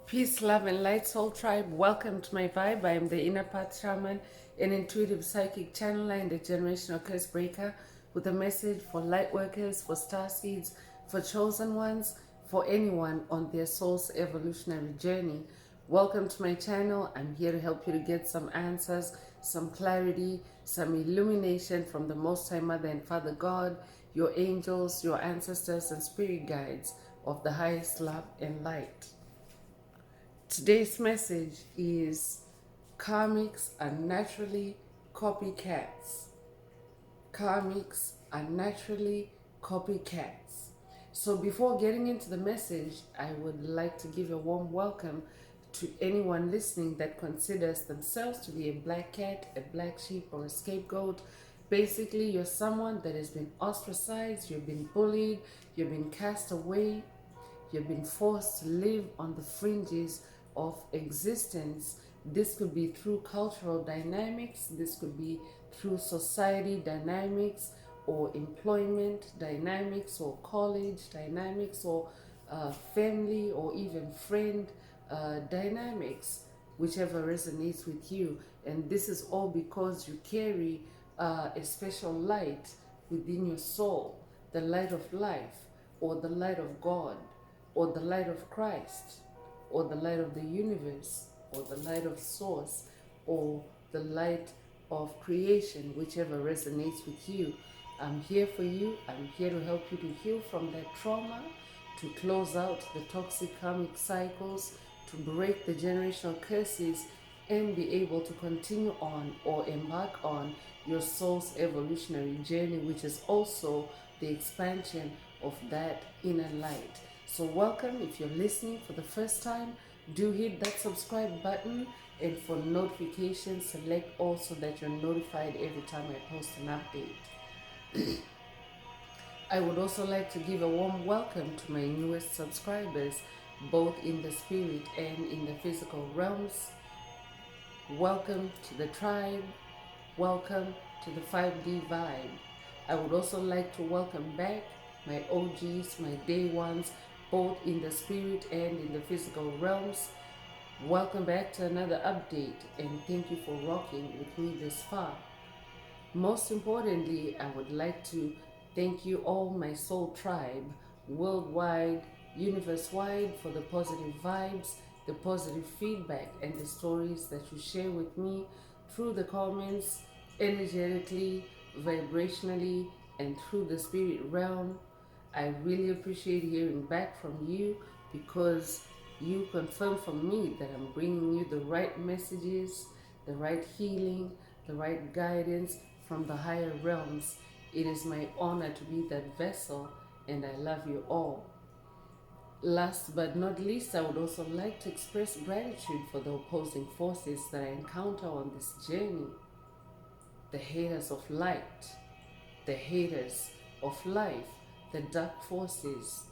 Peace, love, and light, soul tribe. Welcome to my vibe. I am the inner path shaman, an intuitive psychic channeler, and a generational curse breaker with a message for light workers, for star seeds, for chosen ones, for anyone on their soul's evolutionary journey. Welcome to my channel. I'm here to help you to get some answers, some clarity, some illumination from the Most High Mother and Father God, your angels, your ancestors, and spirit guides of the highest love and light. Today's message is karmics are naturally copycats. Karmics are naturally copycats. So before getting into the message, I would like to give a warm welcome to anyone listening that considers themselves to be a black cat, a black sheep, or a scapegoat. Basically, you're someone that has been ostracized, you've been bullied, you've been cast away, you've been forced to live on the fringes of existence. This could be through cultural dynamics, this could be through society dynamics, or employment dynamics, or college dynamics, or family, or even friend dynamics, whichever resonates with you. And this is all because you carry a special light within your soul, the light of life, or the light of God, or the light of Christ, or the light of the universe, or the light of source, or the light of creation, whichever resonates with you. I'm here for you. I'm here to help you to heal from that trauma, to close out the toxic karmic cycles, to break the generational curses, and be able to continue on or embark on your soul's evolutionary journey, which is also the expansion of that inner light. So welcome. If you're listening for the first time, do hit that subscribe button, and for notifications, select all so that you're notified every time I post an update. I would also like to give a warm welcome to my newest subscribers, both in the spirit and in the physical realms. Welcome to the tribe. Welcome to the 5D vibe. I would also like to welcome back my OGs, my day ones, both in the spirit and in the physical realms. Welcome back to another update, and thank you for rocking with me this far. Most importantly, I would like to thank you all, my soul tribe, worldwide, universe-wide, for the positive vibes, the positive feedback, and the stories that you share with me through the comments, energetically, vibrationally, and through the spirit realm. I really appreciate hearing back from you, because you confirm for me that I'm bringing you the right messages, the right healing, the right guidance from the higher realms. It is my honor to be that vessel, and I love you all. Last but not least, I would also like to express gratitude for the opposing forces that I encounter on this journey. The haters of light, the haters of life, the dark forces,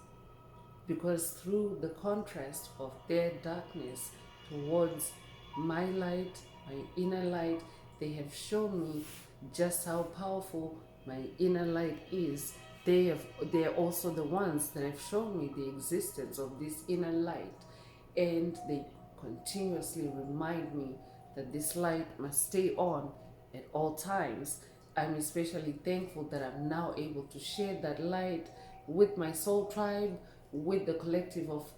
because through the contrast of their darkness towards my light, my inner light, they have shown me just how powerful my inner light is. They are also the ones that have shown me the existence of this inner light, and they continuously remind me that this light must stay on at all times. I'm especially thankful that I'm now able to share that light with my soul tribe, with the collective of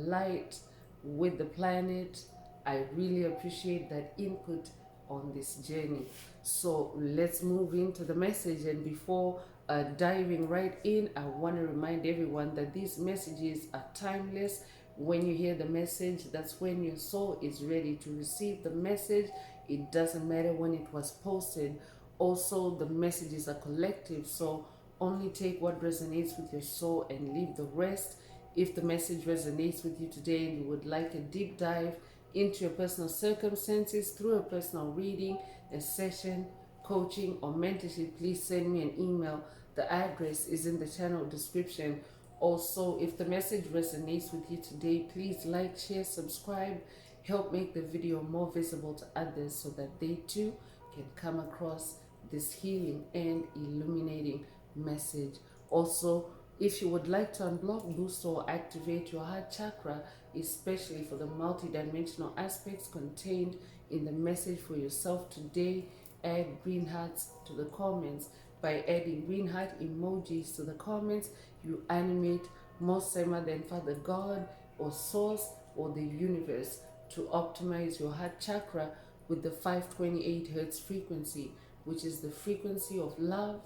light, with the planet. I really appreciate that input on this journey. So let's move into the message, and before diving right in, I want to remind everyone that these messages are timeless. When you hear the message, that's when your soul is ready to receive the message. It doesn't matter when it was posted. Also, the messages are collective, so only take what resonates with your soul and leave the rest. If the message resonates with you today and you would like a deep dive into your personal circumstances through a personal reading, a session, coaching, or mentorship, please send me an email. The address is in the channel description. Also, if the message resonates with you today, please like, share, subscribe. Help make the video more visible to others so that they too can come across this healing and illuminating message. Also, If you would like to unblock, boost, or activate your heart chakra, especially for the multidimensional aspects contained in the message for yourself today, add green hearts to the comments. By adding green heart emojis to the comments, you animate Most High Mother and Father God or Source or the universe to optimize your heart chakra with the 528 Hz frequency, which is the frequency of love,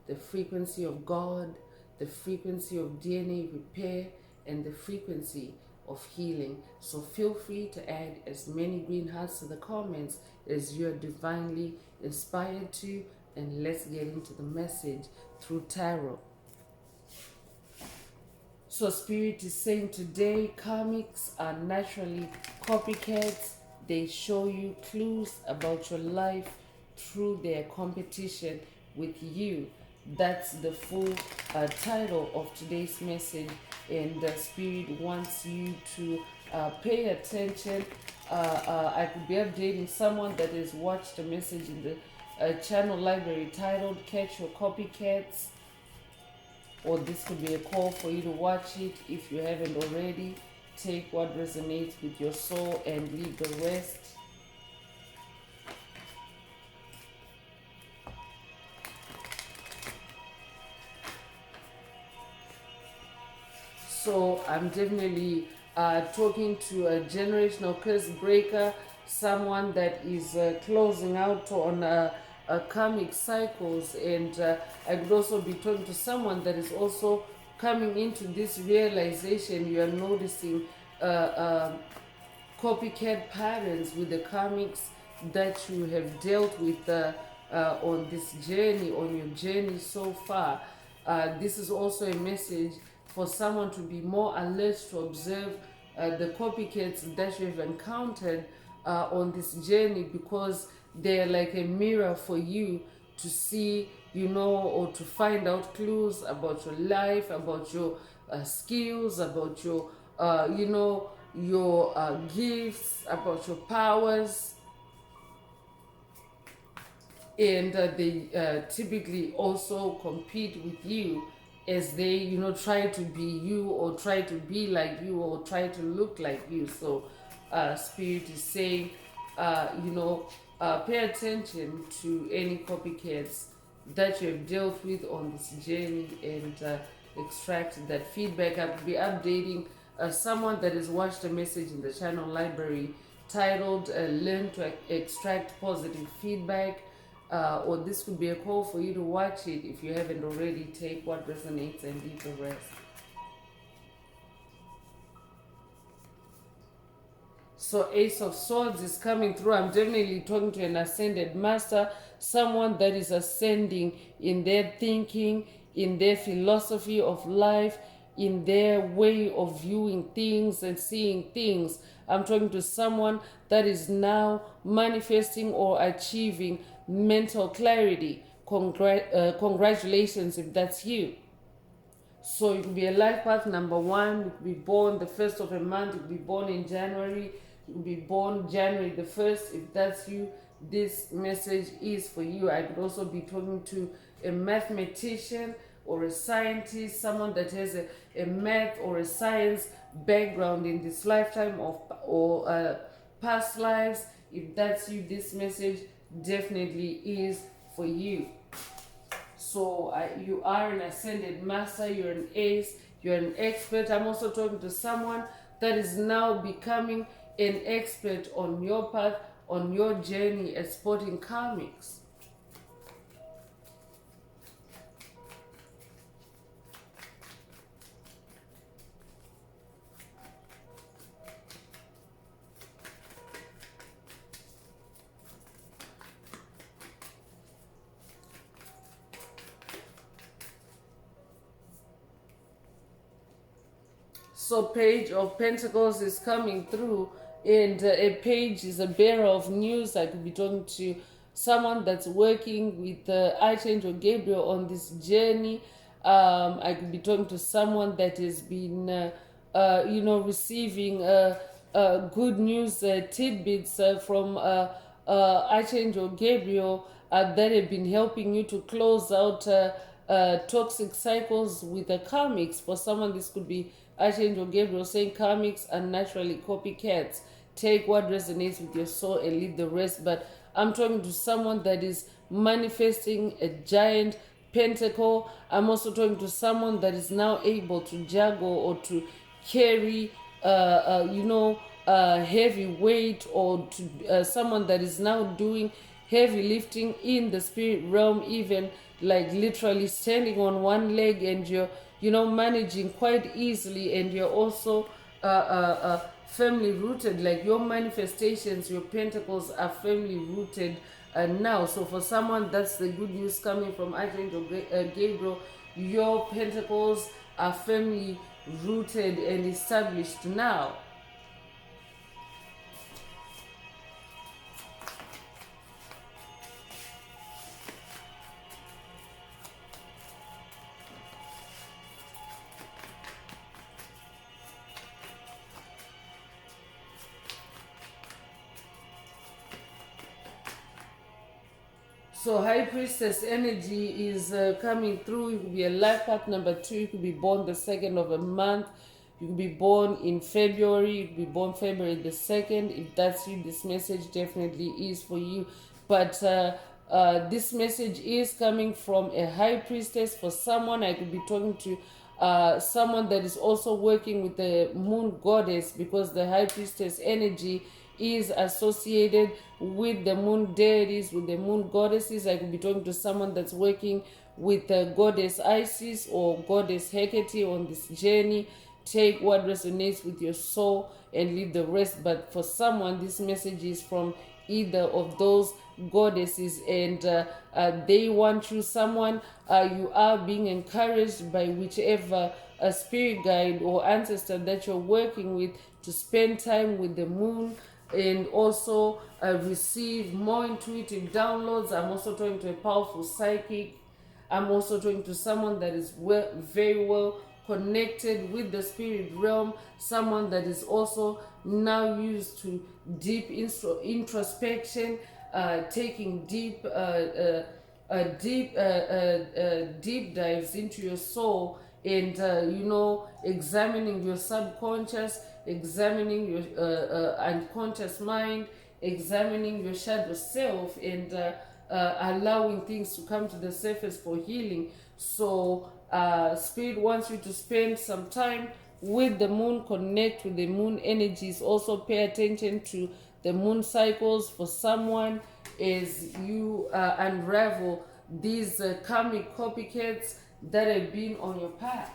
the frequency of God, the frequency of DNA repair, and the frequency of healing. So feel free to add as many green hearts to the comments as you're divinely inspired to, and let's get into the message through tarot. So Spirit is saying today, karmics are naturally copycats. They show you clues about your life through their competition with you. That's the full title of today's message, and the Spirit wants you to pay attention. I could be updating someone that has watched a message in the channel library titled Catch Your Copycats, or this could be a call for you to watch it if you haven't already. Take what resonates with your soul and leave the rest. So I'm definitely talking to a generational curse breaker, someone that is closing out on karmic cycles, and I could also be talking to someone that is also coming into this realization. You are noticing copycat patterns with the karmics that you have dealt with on this journey, on your journey so far. This is also a message for someone to be more alert to observe the copycats that you have encountered on this journey, because they're like a mirror for you to see, or to find out clues about your life, about your skills, about your, your gifts, about your powers. And they typically also compete with you as they, try to be you, or try to be like you, or try to look like you. So Spirit is saying, pay attention to any copycats that you have dealt with on this journey, and extract that feedback. I will be updating someone that has watched a message in the channel library titled Learn to Extract Positive Feedback. Or this could be a call for you to watch it if you haven't already. Take what resonates and leave the rest. So Ace of Swords is coming through. I'm definitely talking to an ascended master, someone that is ascending in their thinking, in their philosophy of life, in their way of viewing things and seeing things. I'm talking to someone that is now manifesting or achieving mental clarity. Congratulations if that's you. So you could be a life path number 1. You could be born the first of a month. You could be born in January. You could be born January the 1st. If that's you, this message is for you. I could also be talking to a mathematician or a scientist, someone that has a math or a science background in this lifetime or past lives. If that's you, this message definitely is for you. So you are an ascended master, you're an ace, you're an expert. I'm also talking to someone that is now becoming an expert on your path, on your journey at spotting karmics. So Page of Pentacles is coming through, and a page is a bearer of news. I could be talking to someone that's working with Archangel Gabriel on this journey. I could be talking to someone that has been, receiving good news tidbits from Archangel Gabriel that have been helping you to close out toxic cycles with the karmics. For someone, this could be Archangel Gabriel saying karmics are naturally copycats. Take what resonates with your soul and leave the rest. But I'm talking to someone that is manifesting a giant pentacle. I'm also talking to someone that is now able to juggle or to carry, heavy weight, or to someone that is now doing heavy lifting in the spirit realm, even like literally standing on one leg, and you're managing quite easily, and you're also firmly rooted, like your manifestations, your pentacles are firmly rooted now. So for someone, that's the good news coming from Archangel Gabriel. Your pentacles are firmly rooted and established now. So High Priestess energy is coming through. You could be a life path number 2. You could be born the 2nd of a month. You could be born in February. You could be born February the 2nd. If that's you, this message definitely is for you. But this message is coming from a High Priestess. For someone, I could be talking to someone that is also working with the Moon Goddess, because the High Priestess energy is associated with the moon deities, with the moon goddesses. I could be talking to someone that's working with the goddess Isis or goddess Hecate on this journey. Take what resonates with your soul and leave the rest. But for someone, this message is from either of those goddesses, and they want you. Someone, you are being encouraged by whichever spirit guide or ancestor that you're working with to spend time with the moon, and also receive more intuitive downloads. I'm also talking to a powerful psychic. I'm also talking to someone that is very well connected with the spirit realm, someone that is also now used to deep introspection, taking deep dives into your soul, and examining your subconscious, examining your unconscious mind, examining your shadow self, and allowing things to come to the surface for healing. So Spirit wants you to spend some time with the moon, connect with the moon energies. Also pay attention to the moon cycles for someone as you unravel these karmic copycats that have been on your path.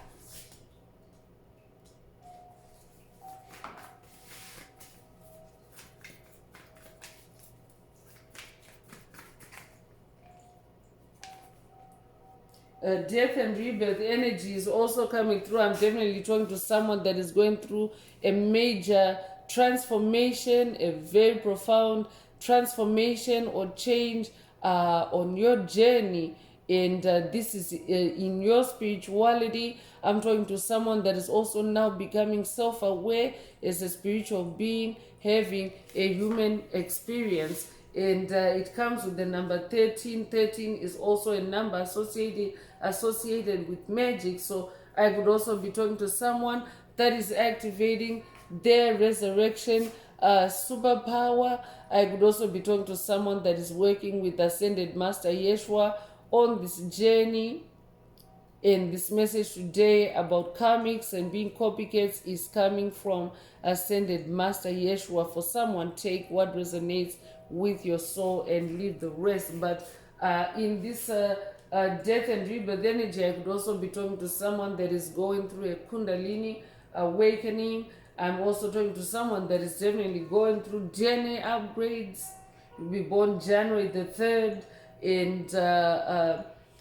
Death and rebirth energy is also coming through. I'm definitely talking to someone that is going through a major transformation, a very profound transformation or change on your journey. And this is in your spirituality. I'm talking to someone that is also now becoming self-aware as a spiritual being, having a human experience. And it comes with the number 13. 13 is also a number associated with magic. So I could also be talking to someone that is activating their resurrection superpower. I could also be talking to someone that is working with Ascended Master Yeshua on this journey. And this message today about karmics and being copycats is coming from Ascended Master Yeshua. For someone, take what resonates with your soul and leave the rest. But in this death and rebirth energy, I could also be talking to someone that is going through a Kundalini awakening. I'm also talking to someone that is definitely going through DNA upgrades. You'll be born January the 3rd, and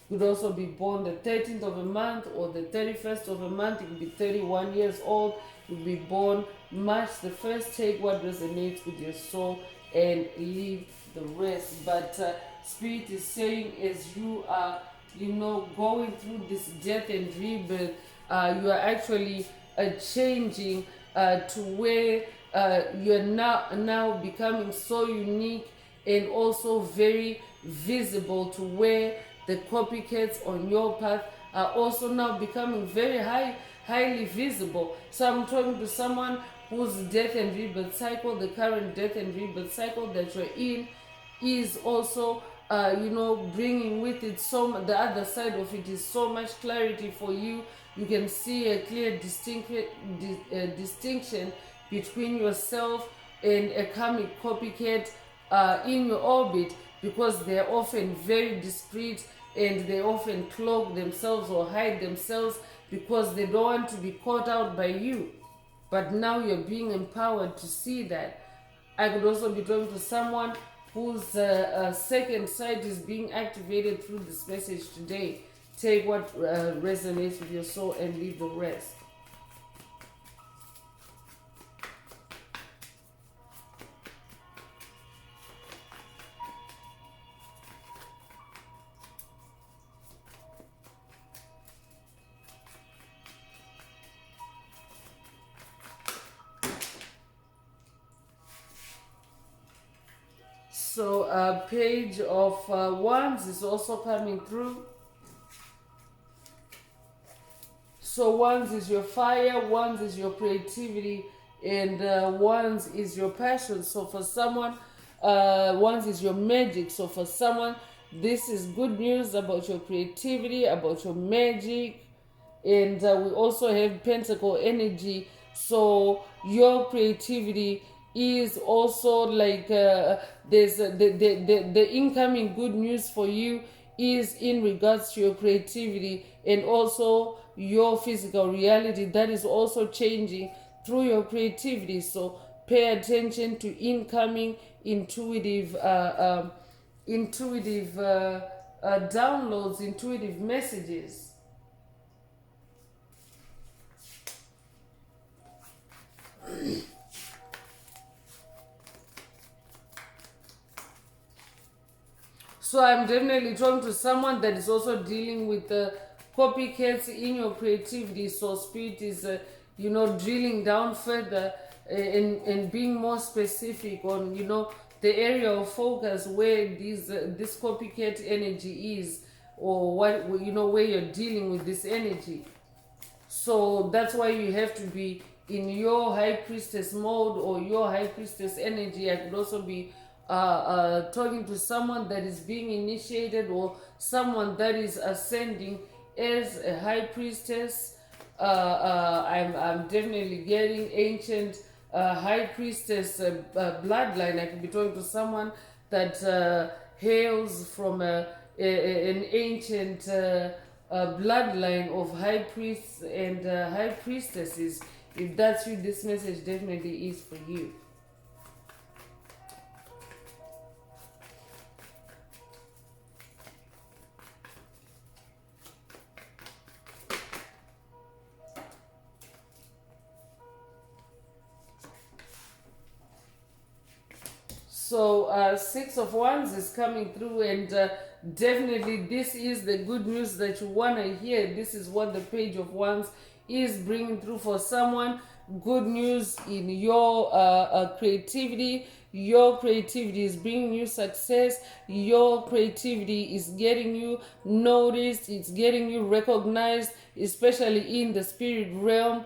could also be born the 13th of a month or the 31st of a month. You could be 31 years old. You'll be born March the 1st. Take what resonates with your soul and leave the rest. But Spirit is saying, as you are, going through this death and rebirth, you are actually changing to where you're now becoming so unique and also very visible, to where the copycats on your path are also now becoming very highly visible. So I'm talking to someone whose death and rebirth cycle, the current death and rebirth cycle that you're in, is also bringing with it the other side of it is so much clarity for you. You can see a clear distinction between yourself and a karmic copycat in your orbit, because they're often very discreet and they often cloak themselves or hide themselves because they don't want to be caught out by you. But now you're being empowered to see that. I could also be talking to someone whose second sight is being activated through this message today. Take what resonates with your soul and leave the rest. So page of wands is also coming through. So wands is your fire, wands is your creativity, and wands is your passion. So for someone, wands is your magic. So for someone, this is good news about your creativity, about your magic. And we also have pentacle energy. So your creativity is also like there's the incoming good news for you is in regards to your creativity and also your physical reality that is also changing through your creativity. So pay attention to incoming intuitive downloads, intuitive messages. So I'm definitely talking to someone that is also dealing with copycats in your creativity. So spirit is, drilling down further and being more specific on, the area of focus where this copycat energy is, or what, where you're dealing with this energy. So that's why you have to be in your high priestess mode or your high priestess energy. I could also be talking to someone that is being initiated, or someone that is ascending as a high priestess. I'm definitely getting ancient high priestess bloodline. I could be talking to someone that hails from an ancient bloodline of high priests and high priestesses. If that's you, this message definitely is for you. So Six of Wands is coming through, and definitely this is the good news that you want to hear. This is what the Page of Wands is bringing through for someone. Good news in your creativity. Your creativity is bringing you success. Your creativity is getting you noticed. It's getting you recognized, especially in the spirit realm.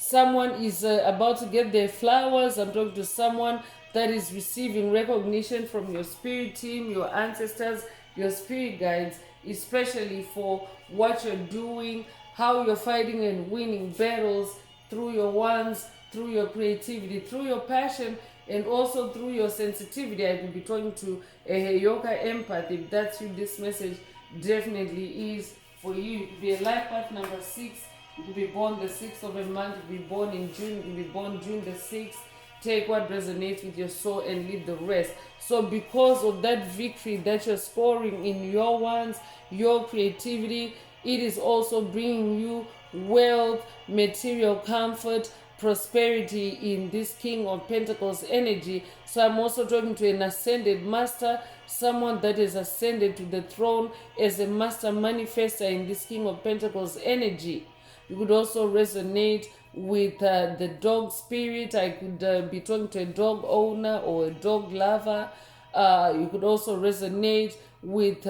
Someone is about to get their flowers. I'm talking to someone that is receiving recognition from your spirit team, your ancestors, your spirit guides, especially for what you're doing, how you're fighting and winning battles through your wands, through your creativity, through your passion, and also through your sensitivity. I will be talking to a Heyoka empath. If that's you, this message definitely is for you. It could be a life path number 6. You could be born the 6th of a month. You could be born in June. You could be born June the 6th. Take what resonates with your soul and leave the rest. So because of that victory that you're scoring in your wands, your creativity, it is also bringing you wealth, material comfort, prosperity in this King of Pentacles energy. So I'm also talking to an ascended master, someone that is ascended to the throne as a master manifester in this King of Pentacles energy. You could also resonate with the dog spirit. I could be talking to a dog owner or a dog lover. You could also resonate with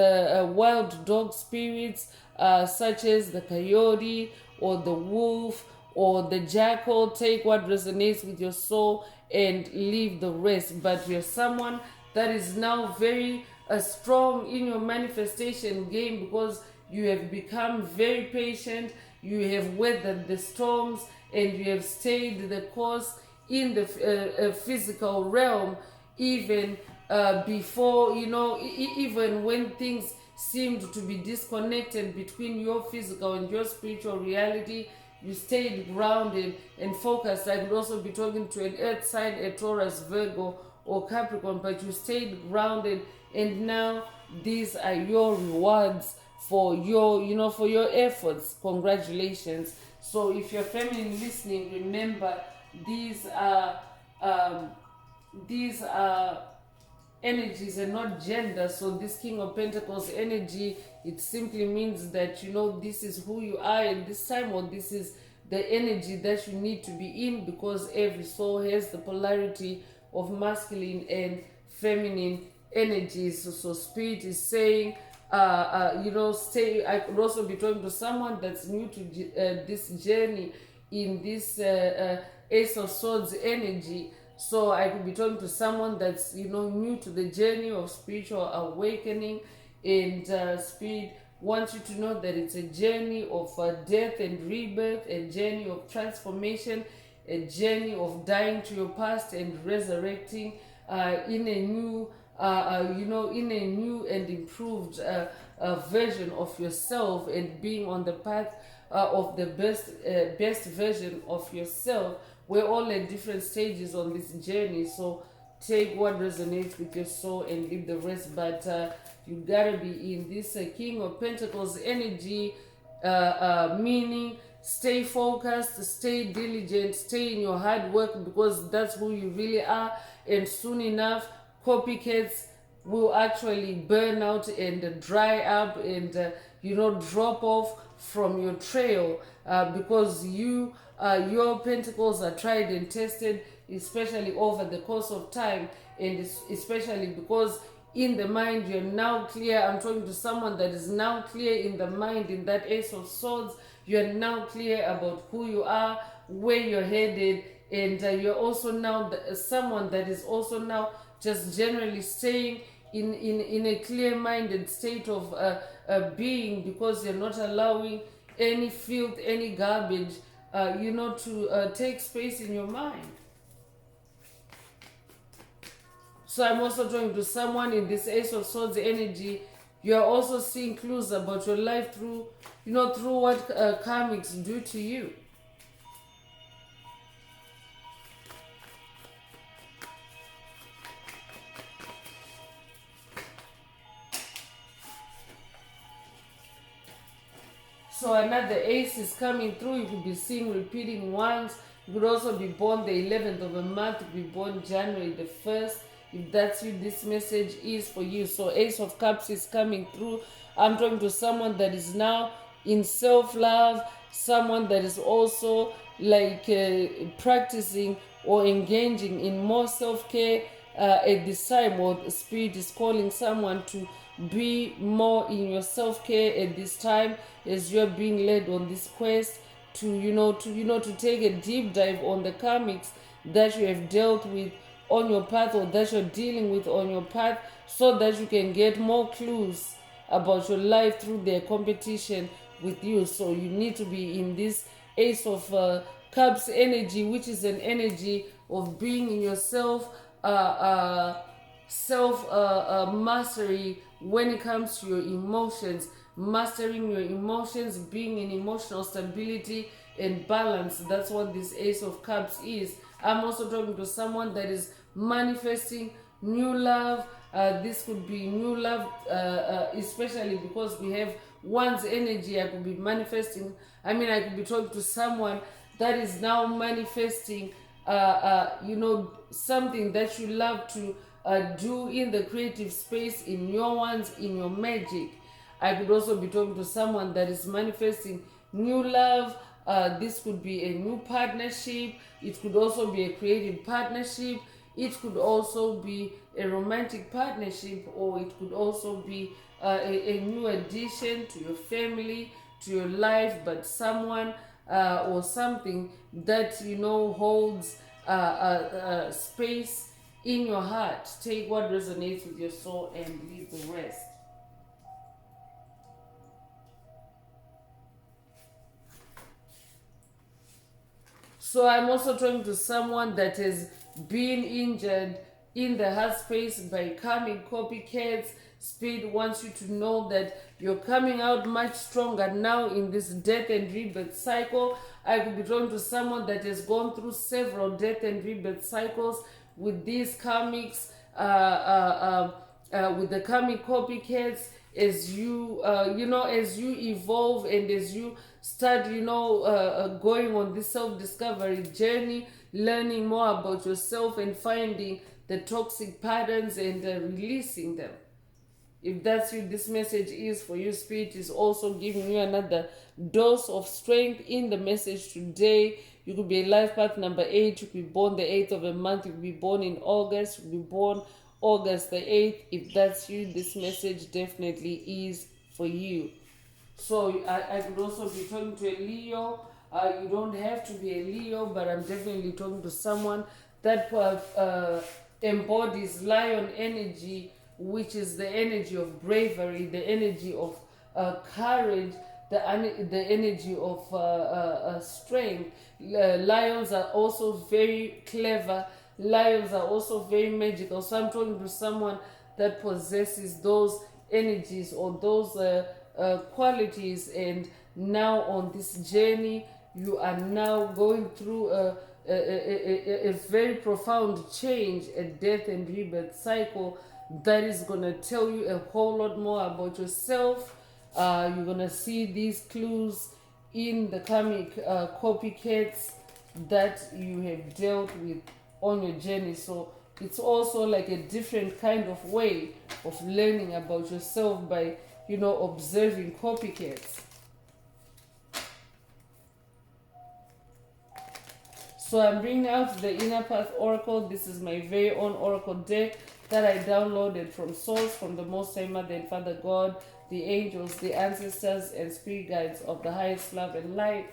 wild dog spirits, such as the coyote or the wolf or the jackal. Take what resonates with your soul and leave the rest. But you're someone that is now very strong in your manifestation game, because you have become very patient, you have weathered the storms, and you have stayed the course in the physical realm, even before, even when things seemed to be disconnected between your physical and your spiritual reality. You stayed grounded and focused. I could also be talking to an earth sign, a Taurus, Virgo, or Capricorn, but you stayed grounded, and now these are your rewards for your efforts. Congratulations. So if you're feminine listening, remember these are energies and not gender. So this King of Pentacles energy, it simply means that this is who you are in this time, or this is the energy that you need to be in, because every soul has the polarity of masculine and feminine energies. So spirit is saying, stay. I could also be talking to someone that's new to this journey in this Ace of Swords energy. So I could be talking to someone that's new to the journey of spiritual awakening, and spirit wants you to know that it's a journey of death and rebirth, a journey of transformation, a journey of dying to your past and resurrecting in a new in a new and improved version of yourself, and being on the path of the best version of yourself. We're all at different stages on this journey, so take what resonates with your soul and leave the rest. But you gotta be in this King of Pentacles energy, meaning stay focused, stay diligent, stay in your hard work, because that's who you really are. And soon enough, copycats will actually burn out and dry up and drop off from your trail, because your pentacles are tried and tested, especially over the course of time, and especially because in the mind you're now clear. I'm talking to someone that is now clear in the mind, in that Ace of Swords. You're now clear about who you are, where you're headed, and you're also now someone that is also now just generally staying in a clear-minded state of being, because you're not allowing any filth, any garbage, to take space in your mind. So I'm also talking to someone in this Ace of Swords energy. You're also seeing clues about your life through what karmics do to you. So another ace is coming through. You could be seeing repeating ones. You could also be born the 11th of a month. You could be born January the 1st. If that's you, this message is for you. So Ace of Cups is coming through. I'm talking to someone that is now in self-love, someone that is also like practicing or engaging in more self-care at this time, or the spirit is calling someone to be more in your self-care at this time, as you're being led on this quest to take a deep dive on the karmics that you have dealt with on your path, or that you're dealing with on your path, so that you can get more clues about your life through their competition with you. So you need to be in this Ace of Cups energy, which is an energy of being in yourself, mastery when it comes to your emotions, mastering your emotions, being in emotional stability and balance. That's what this Ace of Cups is. I'm also talking to someone that is manifesting new love. This could be new love, especially because we have one's energy. I could be manifesting, I could be talking to someone that is now manifesting something that you love to do in the creative space, in your magic. I could also be talking to someone that is manifesting new love. This could be a new partnership. It could also be a creative partnership. It could also be a romantic partnership, or it could also be a new addition to your family, to your life, but someone or something that holds space in your heart. Take what resonates with your soul and leave the rest. So I'm also talking to someone that has been injured in the heart space by karmic copycats. Spirit wants you to know that you're coming out much stronger now in this death and rebirth cycle. I could be talking to someone that has gone through several death and rebirth cycles with these karmics, with the karmic copycats. As you as you evolve and as you start going on this self-discovery journey, learning more about yourself and finding the toxic patterns and releasing them. If that's you, this message is for you. Spirit is also giving you another dose of strength in the message today. You could be a life path number 8. You could be born the 8th of a month. You could be born in August. You could be born August the 8th. If that's you, this message definitely is for you. So I could also be talking to a Leo. You don't have to be a Leo, but I'm definitely talking to someone that embodies lion energy, which is the energy of bravery, the energy of courage, the energy of strength. Lions are also very clever. Lions are also very magical. So I'm talking to someone that possesses those energies or those qualities, and now on this journey you are now going through a very profound change, a death and rebirth cycle that is going to tell you a whole lot more about yourself. You're going to see these clues in the karmic copycats that you have dealt with on your journey. So it's also like a different kind of way of learning about yourself by observing copycats. So I'm bringing out the Inner Path Oracle. This is my very own Oracle deck that I downloaded from Source, from the Most High Mother and Father God, the angels, the ancestors, and spirit guides of the highest love and light.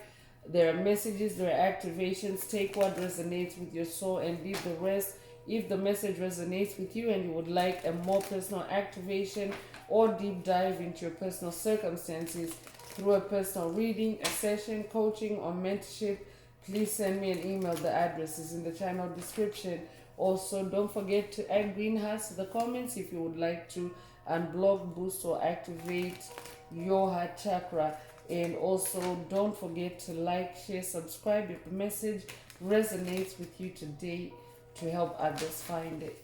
There are messages, there are activations. Take what resonates with your soul and leave the rest. If the message resonates with you and you would like a more personal activation or deep dive into your personal circumstances through a personal reading, a session, coaching, or mentorship, please send me an email. The address is in the channel description. Also, don't forget to add green hearts to the comments if you would like to unblock, boost, or activate your heart chakra. And also, don't forget to like, share, subscribe if the message resonates with you today to help others find it.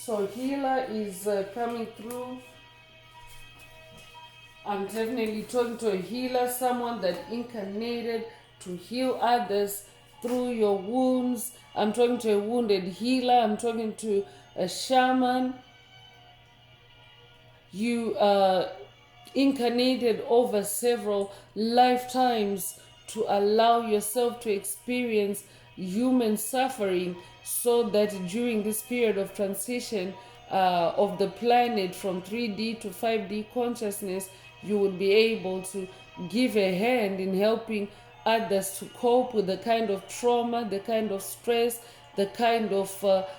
So healer is coming through. I'm definitely talking to a healer, someone that incarnated to heal others through your wounds. I'm talking to a wounded healer. I'm talking to a shaman. You incarnated over several lifetimes to allow yourself to experience human suffering, so that during this period of transition of the planet from 3D to 5D consciousness, you would be able to give a hand in helping others to cope with the kind of trauma, the kind of stress, the kind of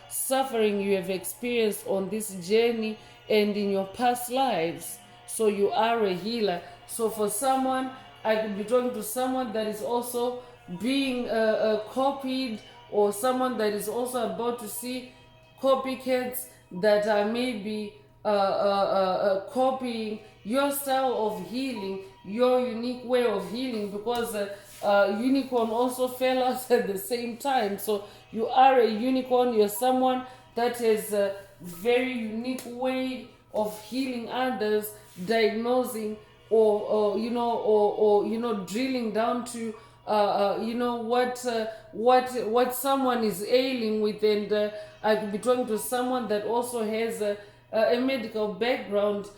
suffering you have experienced on this journey and in your past lives. So you are a healer. So for someone, I could be talking to someone that is also being copied, or someone that is also about to see copycats that are maybe copying your style of healing, your unique way of healing, because unicorn also fell out at the same time. So you are a unicorn. You're someone that has a very unique way of healing others, diagnosing, or drilling down to what someone is ailing with. And I could be talking to someone that also has a medical background,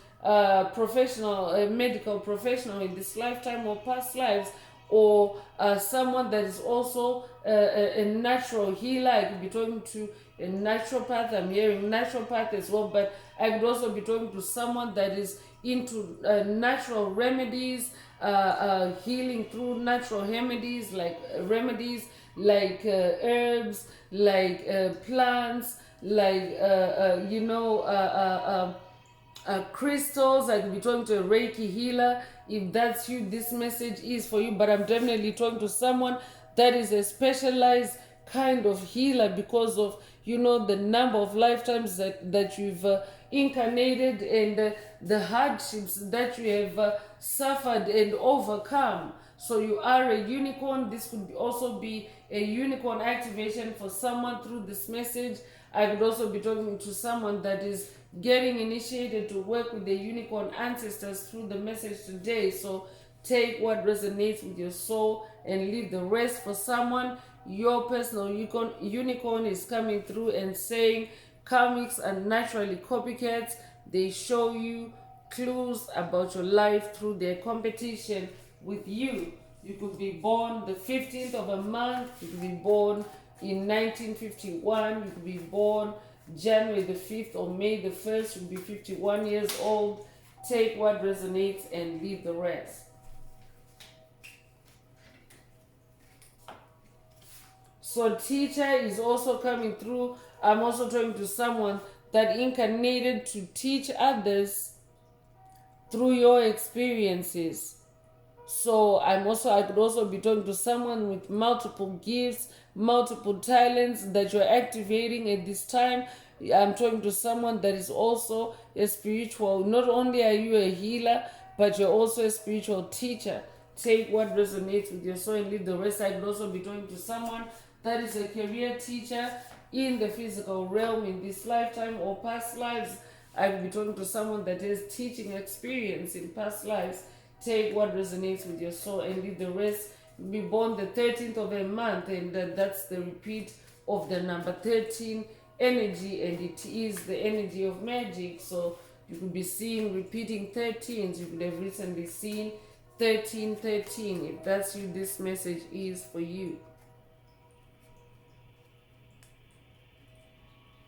professional, a medical professional in this lifetime or past lives, or someone that is also a natural healer. I could be talking to a naturopath. I'm hearing naturopath as well, but I could also be talking to someone that is into natural remedies, healing through natural remedies, like herbs, like plants, like crystals. I could be talking to a Reiki healer. If that's you, this message is for you. But I'm definitely talking to someone that is a specialized kind of healer, because of the number of lifetimes that you've incarnated, and the hardships that you have suffered and overcome. So you are a unicorn. This could also be a unicorn activation for someone through this message. I could also be talking to someone that is getting initiated to work with the unicorn ancestors through the message today. So take what resonates with your soul and leave the rest. For someone, your personal unicorn is coming through and saying karmics are naturally copycats. They show you clues about your life through their competition with you. You could be born the 15th of a month. You could be born in 1951. You could be born January the 5th or May the 1st. You could be 51 years old. Take what resonates and leave the rest. So teacher is also coming through. I'm also talking to someone that incarnated to teach others through your experiences. So I could also be talking to someone with multiple gifts, multiple talents that you're activating at this time. I'm talking to someone that is also a spiritual. Not only are you a healer, but you're also a spiritual teacher. Take what resonates with your soul and leave the rest. I could also be talking to someone that is a career teacher in the physical realm in this lifetime or past lives. I could be talking to someone that has teaching experience in past lives. Take what resonates with your soul and leave the rest. Be born the 13th of a month, and that's the repeat of the number 13 energy, and it is the energy of magic. So you could be seeing repeating 13s. You could have recently seen 1313. If that's you, this message is for you.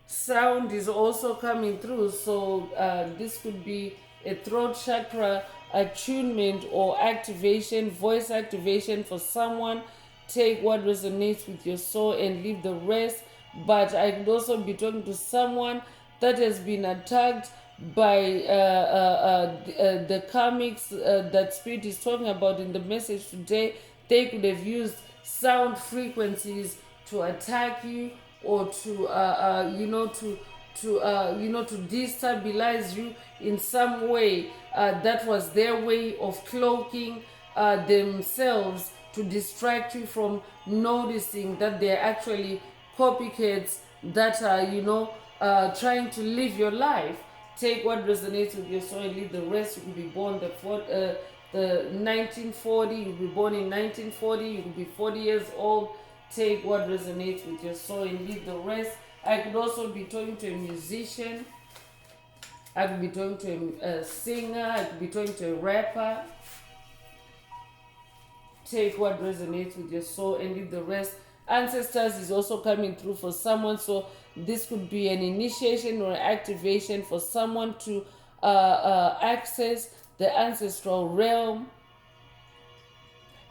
Sound is also coming through. So this could be a throat chakra attunement or activation, voice activation for someone. Take what resonates with your soul and leave the rest. But I could also be talking to someone that has been attacked by the karmics that Spirit is talking about in the message today. They could have used sound frequencies to attack you, or to destabilize you in some way. That was their way of cloaking themselves to distract you from noticing that they're actually copycats that are trying to live your life. Take what resonates with your soul and leave the rest. You could be born the 1940. You could be born in 1940. You could be 40 years old. Take what resonates with your soul and leave the rest. I could also be talking to a musician. I could be talking to a singer. I could be talking to a rapper. Take what resonates with your soul and leave the rest. Ancestors is also coming through for someone. So this could be an initiation or activation for someone to access the ancestral realm.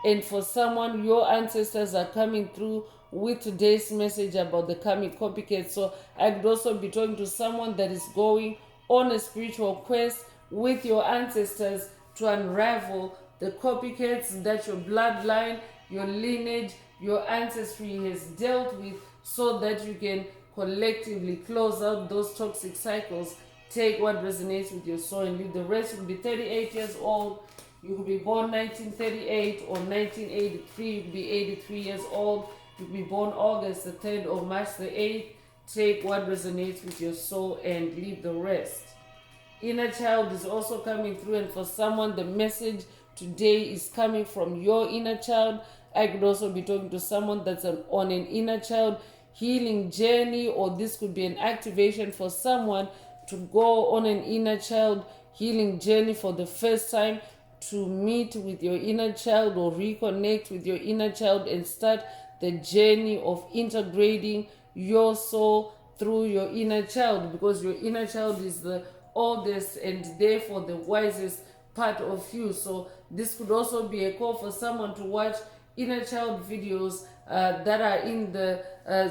And for someone, your ancestors are coming through with today's message about the karmic copycat. So I could also be talking to someone that is going on a spiritual quest with your ancestors to unravel the copycats that your bloodline, your lineage, your ancestry has dealt with, so that you can collectively close out those toxic cycles. Take what resonates with your soul and leave the rest. You could be 38 years old. You could be born 1938 or 1983. You could be 83 years old. You could be born August the 3rd or March the 8th. Take what resonates with your soul and leave the rest. Inner child is also coming through, and for someone the message today is coming from your inner child. I could also be talking to someone that's on an inner child healing journey, or this could be an activation for someone to go on an inner child healing journey for the first time, to meet with your inner child or reconnect with your inner child and start the journey of integrating your soul through your inner child, because your inner child is the oldest and therefore the wisest part of you. So this could also be a call for someone to watch inner child videos that are in the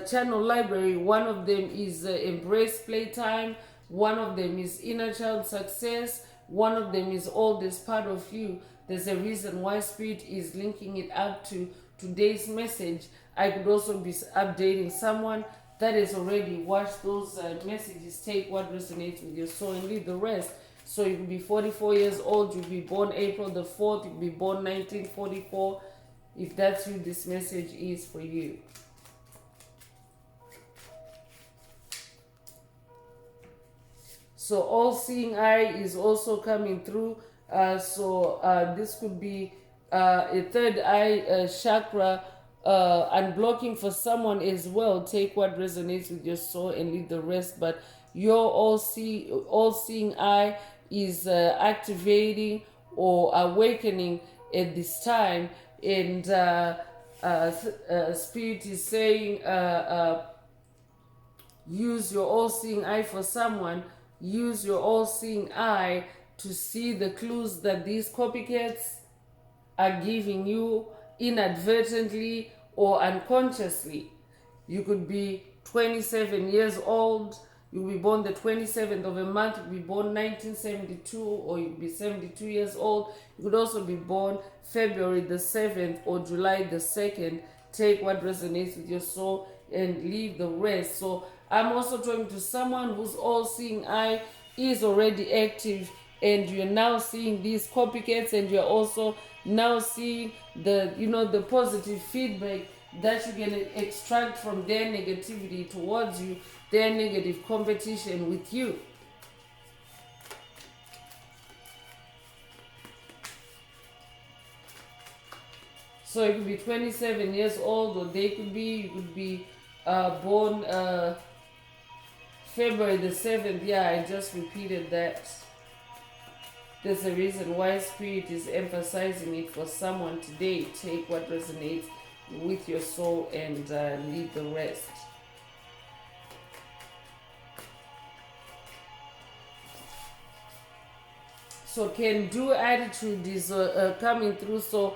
channel library. One of them is Embrace Playtime, one of them is Inner Child Success, one of them is Oldest Part of You. There's a reason why Spirit is linking it up to today's message. I could also be updating someone that has already watched those messages. Take what resonates with your soul and leave the rest. So you could be 44 years old, you could be born April the 4th, you could be born 1944. If that's you, this message is for you. So all-seeing eye is also coming through. This could be a third eye chakra unblocking for someone as well. Take what resonates with your soul and leave the rest. But your all-seeing eye is activating or awakening at this time. And Spirit is saying, use your all-seeing eye for someone. Use your all-seeing eye to see the clues that these copycats are giving you inadvertently or unconsciously. You could be 27 years old. You'll be born the 27th of a month. You'll be born 1972, or you'll be 72 years old. You could also be born February the 7th or July the 2nd. Take what resonates with your soul and leave the rest. So I'm also talking to someone whose all-seeing eye is already active, and you're now seeing these copycats, and you're also now seeing the positive feedback that you can extract from their negativity towards you, their negative competition with you. So you could be 27 years old, or you could be born February the 7th. Yeah, I just repeated that. There's a reason why Spirit is emphasizing it for someone today. Take what resonates with your soul and leave the rest. So can-do attitude is coming through. So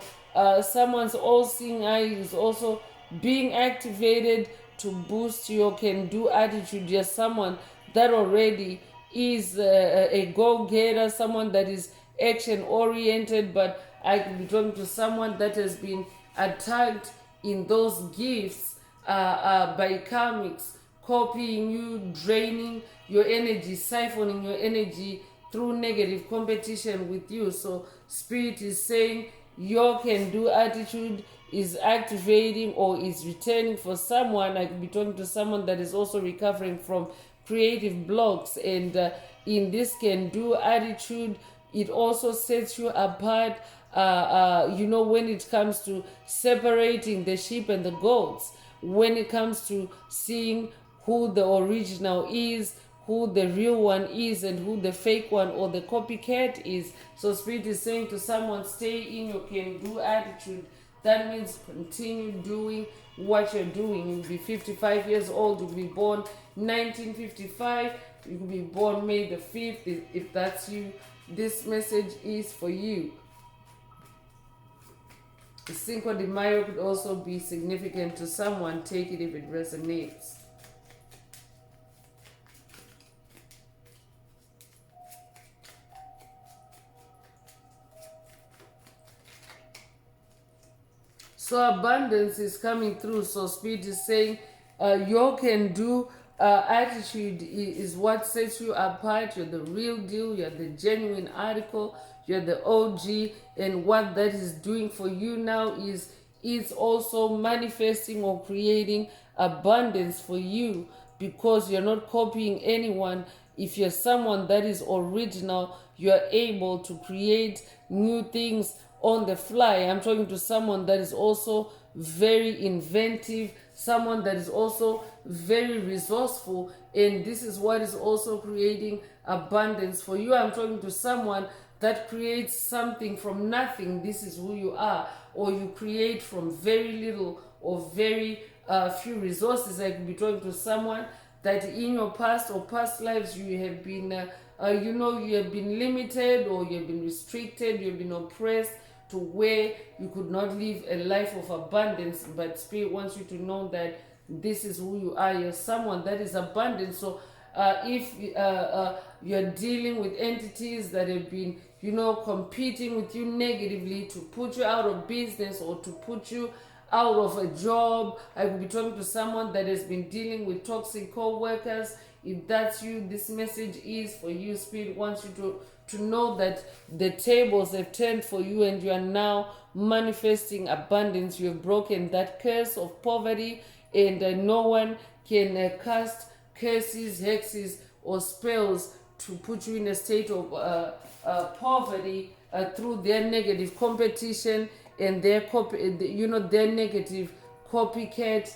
someone's all-seeing eye is also being activated to boost your can-do attitude. You're someone that already is a go-getter, someone that is action-oriented, but I could be talking to someone that has been attacked in those gifts by karmics, copying you, draining your energy, siphoning your energy through negative competition with you. So Spirit is saying your can-do attitude is activating or is returning for someone. I could be talking to someone that is also recovering from creative blocks, and in this can-do attitude, it also sets you apart, when it comes to separating the sheep and the goats, when it comes to seeing who the original is, who the real one is, and who the fake one or the copycat is. So Spirit is saying to someone, stay in your can-do attitude. That means continue doing what you're doing. You'll be 55 years old. You'll be born 1955. You could be born May the 5th. If that's you, this message is for you. Cinco de Mayo could also be significant to someone. Take it if it resonates. So abundance is coming through. So Spirit is saying your can-do attitude is what sets you apart. You're the real deal. You're the genuine article. You're the OG. And what that is doing for you now is it's also manifesting or creating abundance for you, because you're not copying anyone. If you're someone that is original, you're able to create new things on the fly. I'm talking to someone that is also very inventive, someone that is also very resourceful, and this is what is also creating abundance for you. I'm talking to someone that creates something from nothing. This is who you are. Or you create from very little or very few resources. I could be talking to someone that in your past or past lives you have been you have been limited, or you have been restricted, you have been oppressed to where you could not live a life of abundance. But Spirit wants you to know that this is who you are. You're someone that is abundant. So if you're dealing with entities that have been competing with you negatively to put you out of business or to put you out of a job, I will be talking to someone that has been dealing with toxic co-workers. If that's you, this message is for you. Spirit wants you to know that the tables have turned for you and you are now manifesting abundance. You have broken that curse of poverty, and no one can cast curses, hexes, or spells to put you in a state of poverty through their negative competition and their their negative copycat,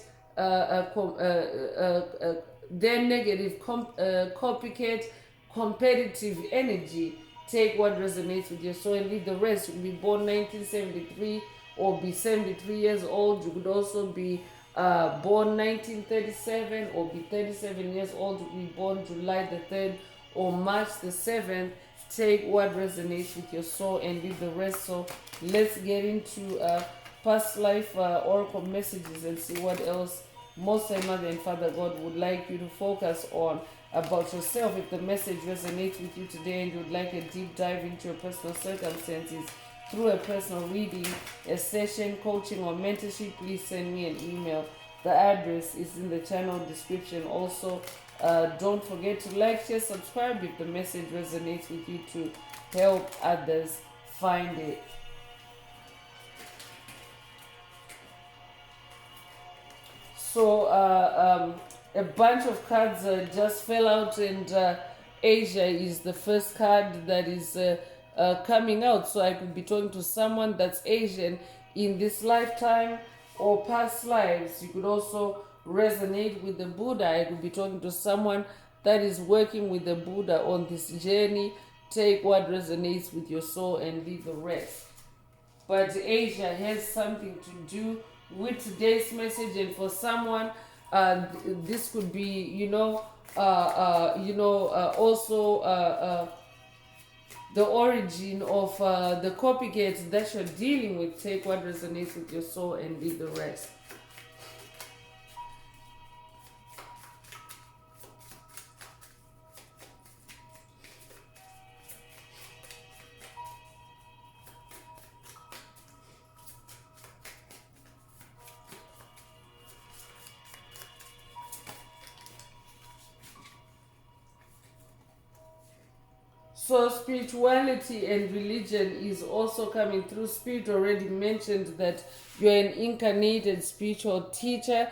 their negative copycat competitive energy. Take what resonates with your soul and leave the rest. You could be born 1973 or be 73 years old. You could also be born 1937 or be 37 years old. You could be born July the 3rd or March the 7th. Take what resonates with your soul and leave the rest. So let's get into past life oracle messages and see what else Most High Mother and Father God would like you to focus on about yourself. If the message resonates with you today and you would like a deep dive into your personal circumstances through a personal reading, a session, coaching, or mentorship, please send me an email. The address is in the channel description. Also, don't forget to like, share, subscribe if the message resonates with you, to help others find it. So a bunch of cards just fell out, and Asia is the first card that is coming out. So I could be talking to someone that's Asian in this lifetime or past lives. You could also resonate with the Buddha. I could be talking to someone that is working with the Buddha on this journey. Take what resonates with your soul and leave the rest. But Asia has something to do with today's message, and for someone this could be also the origin of the copycats that you're dealing with. Take what resonates with your soul and leave the rest. So spirituality and religion is also coming through. Spirit already mentioned that you're an incarnated spiritual teacher,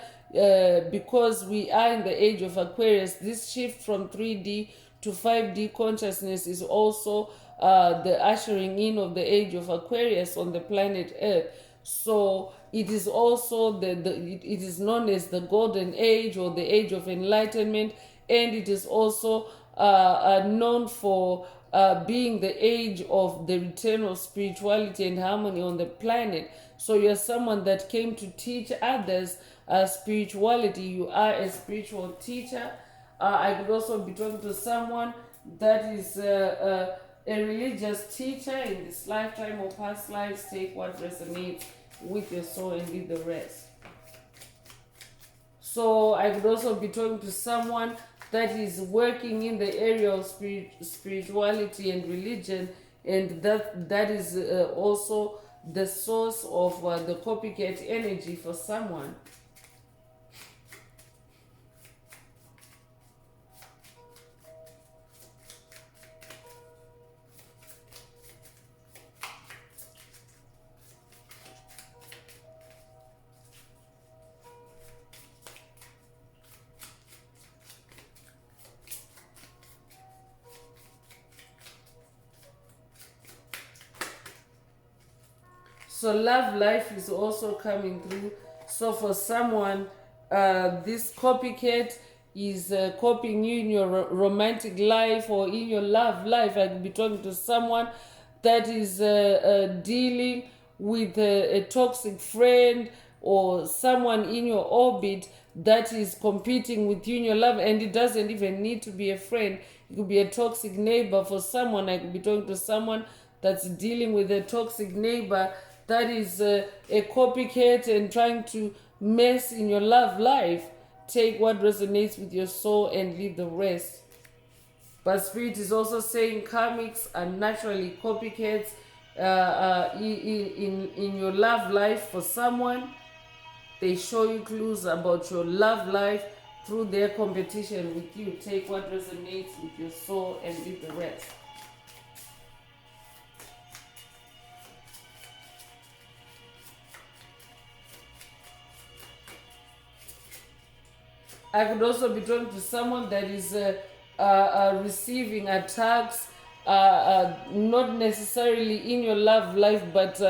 because we are in the age of Aquarius. This shift from 3D to 5D consciousness is also the ushering in of the age of Aquarius on the planet Earth. So it is also it is known as the golden age or the age of enlightenment, and it is also known for being the age of the return of spirituality and harmony on the planet. So you're someone that came to teach others spirituality. You are a spiritual teacher. I could also be talking to someone that is a religious teacher in this lifetime or past lives. Take what resonates with your soul and leave the rest. So I could also be talking to someone that is working in the area of spirituality and religion, and that is also the source of the copycat energy for someone. So love life is also coming through. So for someone, this copycat is copying you in your romantic life or in your love life. I could be talking to someone that is dealing with a toxic friend or someone in your orbit that is competing with you in your love, and it doesn't even need to be a friend. It could be a toxic neighbor. For someone, I could be talking to someone that's dealing with a toxic neighbor that is a copycat and trying to mess in your love life. Take what resonates with your soul and leave the rest. But Spirit is also saying karmics are naturally copycats in your love life. For someone, they show you clues about your love life through their competition with you. Take what resonates with your soul and leave the rest. I could also be talking to someone that is receiving attacks, not necessarily in your love life, but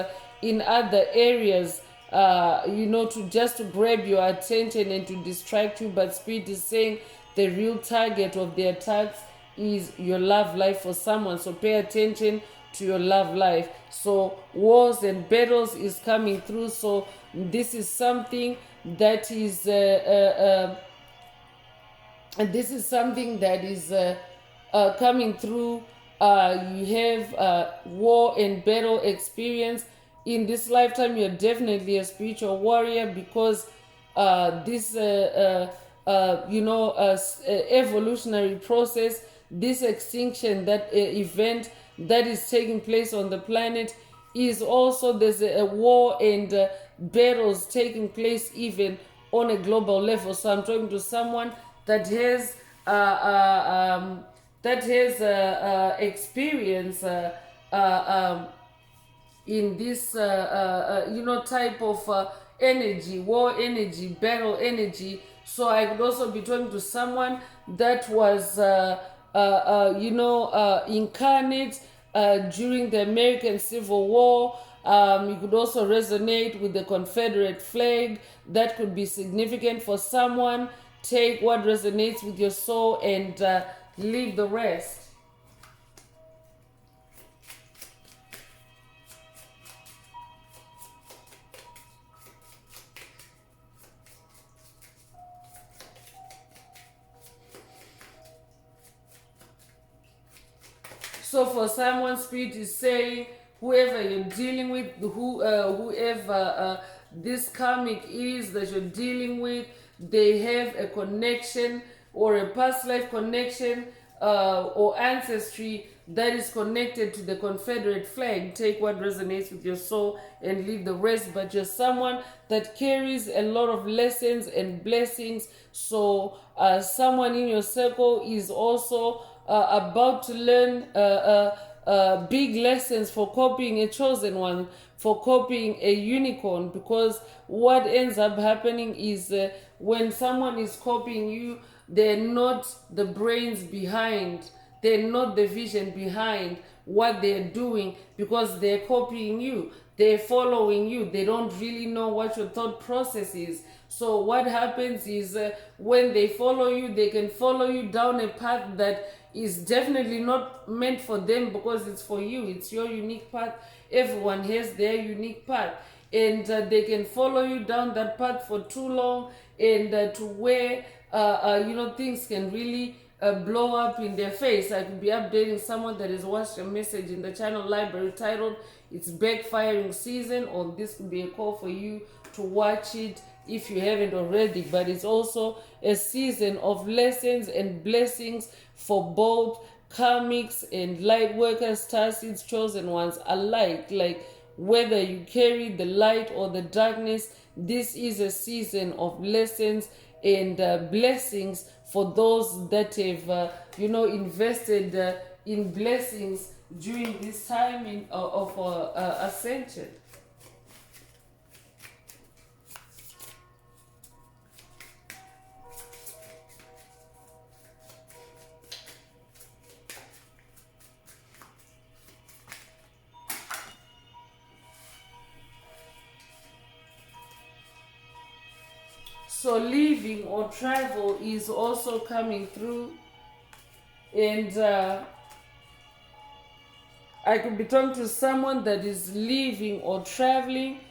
in other areas, to just to grab your attention and to distract you. But Spirit is saying the real target of the attacks is your love life for someone. So pay attention to your love life. So wars and battles is coming through. So this is something that is and this is something that is coming through. You have war and battle experience in this lifetime. You're definitely a spiritual warrior, because this evolutionary process, this extinction, that event that is taking place on the planet, is also, there's a war and battles taking place even on a global level. So I'm talking to someone that has experience in this type of energy, war energy, battle energy. So I could also be talking to someone that was incarnate during the American Civil War. You could also resonate with the Confederate flag. That could be significant for someone. Take what resonates with your soul and leave the rest. So for someone, Spirit is saying, whoever you're dealing with, whoever this karmic is that you're dealing with, they have a connection or a past life connection or ancestry that is connected to the Confederate flag. Take what resonates with your soul and leave the rest. But you're someone that carries a lot of lessons and blessings. So someone in your circle is also about to learn big lessons for copying a chosen one, for copying a unicorn. Because what ends up happening is when someone is copying you, they're not the brains behind, they're not the vision behind what they're doing, because they're copying you, they're following you, they don't really know what your thought process is. So what happens is when they follow you, they can follow you down a path that is definitely not meant for them, because it's for you, it's your unique path. Everyone has their unique path, and they can follow you down that path for too long, and to where things can really blow up in their face. I could be updating someone that has watched a message in the channel library titled "It's Backfiring Season," or this could be a call for you to watch it if you haven't already. But it's also a season of lessons and blessings for both karmics and light workers, starseeds, chosen ones alike. Like, whether you carry the light or the darkness, this is a season of lessons and blessings for those that have invested in blessings during this time of ascension. So leaving or travel is also coming through. And I could be talking to someone that is leaving or traveling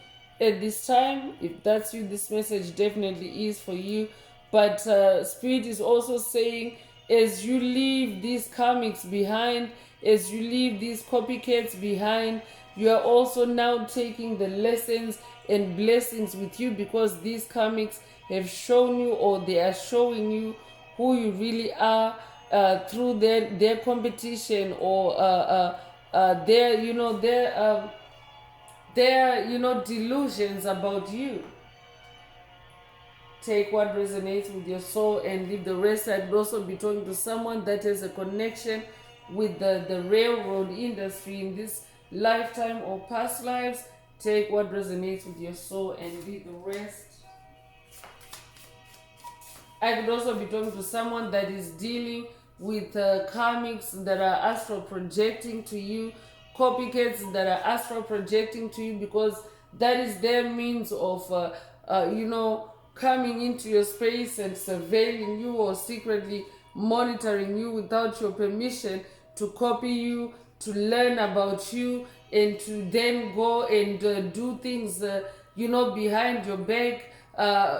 at this time. If that's you, this message definitely is for you. But Spirit is also saying, as you leave these karmics behind, as you leave these copycats behind, you are also now taking the lessons and blessings with you, because these karmics have shown you, or they are showing you, who you really are through their competition, or their delusions about you. Take what resonates with your soul and leave the rest. I could also be talking to someone that has a connection with the railroad industry in this lifetime or past lives. Take what resonates with your soul and leave the rest. I could also be talking to someone that is dealing with karmics that are astral projecting to you, copycats that are astral projecting to you, because that is their means of, coming into your space and surveilling you, or secretly monitoring you without your permission, to copy you, to learn about you, and to then go and do things, behind your back.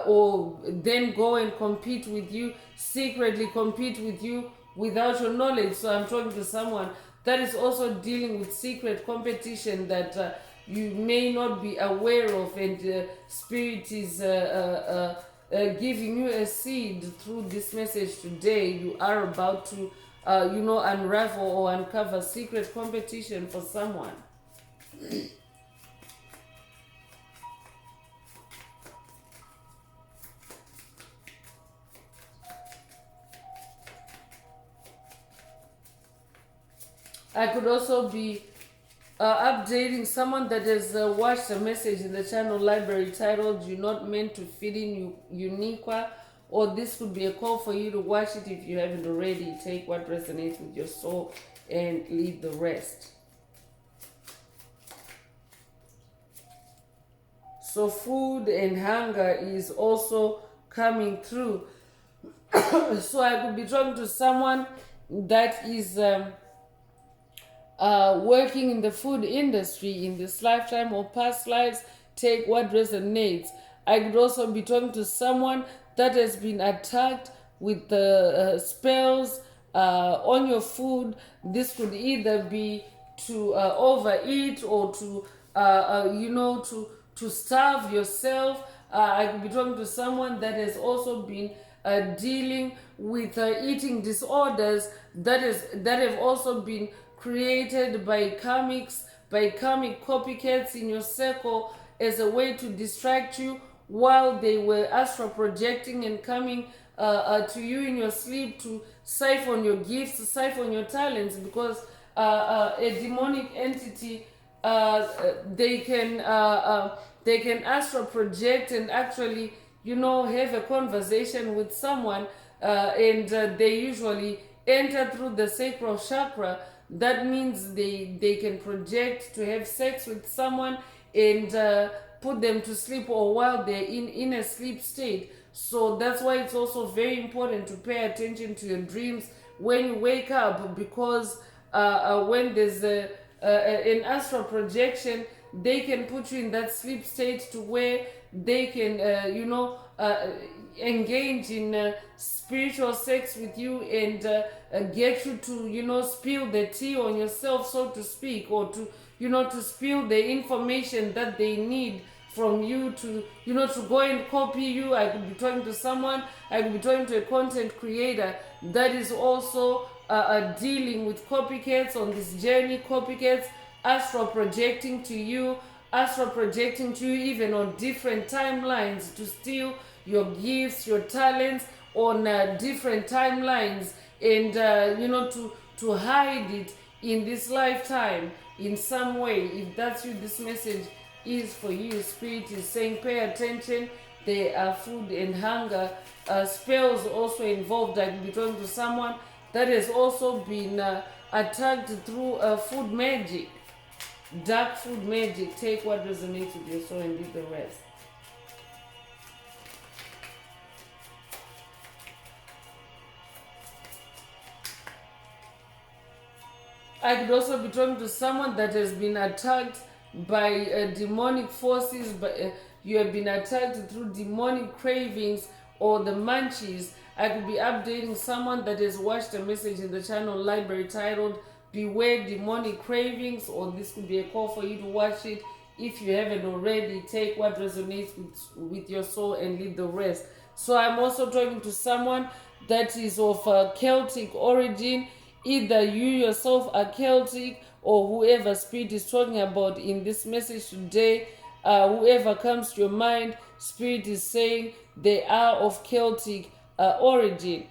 Or then go and compete with you, secretly compete with you without your knowledge. So I'm talking to someone that is also dealing with secret competition that you may not be aware of, and Spirit is giving you a seed through this message today. You are about to, unravel or uncover secret competition for someone. I could also be updating someone that has watched a message in the channel library titled "You're Not Meant to Fit in Uniqua," or this could be a call for you to watch it if you haven't already. Take what resonates with your soul and leave the rest. So food and hunger is also coming through. So I could be talking to someone that is working in the food industry in this lifetime or past lives. Take what resonates. I could also be talking to someone that has been attacked with the spells on your food. This could either be to overeat, or to to starve yourself. I could be talking to someone that has also been dealing with eating disorders that have also been created by karmics, by karmic copycats in your circle, as a way to distract you while they were astral projecting and coming to you in your sleep to siphon your gifts, to siphon your talents, because a demonic entity, they can astral project and actually have a conversation with someone, and they usually enter through the sacral chakra. That means they can project to have sex with someone and put them to sleep, or while they're in a sleep state. So that's why it's also very important to pay attention to your dreams when you wake up, because when there's an astral projection, they can put you in that sleep state to where they can engage in spiritual sex with you and get you to spill the tea on yourself, so to speak, or to to spill the information that they need from you to to go and copy you. I could be talking to someone, I could be talking to a content creator that is also dealing with copycats on this journey. Copycats astral projecting to you, even on different timelines, to steal your gifts, your talents on different timelines, and to hide it in this lifetime in some way. If that's you, this message is for you. Spirit is saying pay attention. There are food and hunger spells also involved. I could be talking to someone that has also been attacked through food magic, dark food magic. Take what resonates with your soul and leave the rest. I could also be talking to someone that has been attacked by demonic forces, but you have been attacked through demonic cravings or the munchies. I could be updating someone that has watched a message in the channel library titled Beware Demonic Cravings, or this could be a call for you to watch it. If you haven't already, take what resonates with your soul and leave the rest. So I'm also talking to someone that is of Celtic origin. Either you yourself are Celtic, or whoever Spirit is talking about in this message today, whoever comes to your mind, Spirit is saying they are of Celtic origin.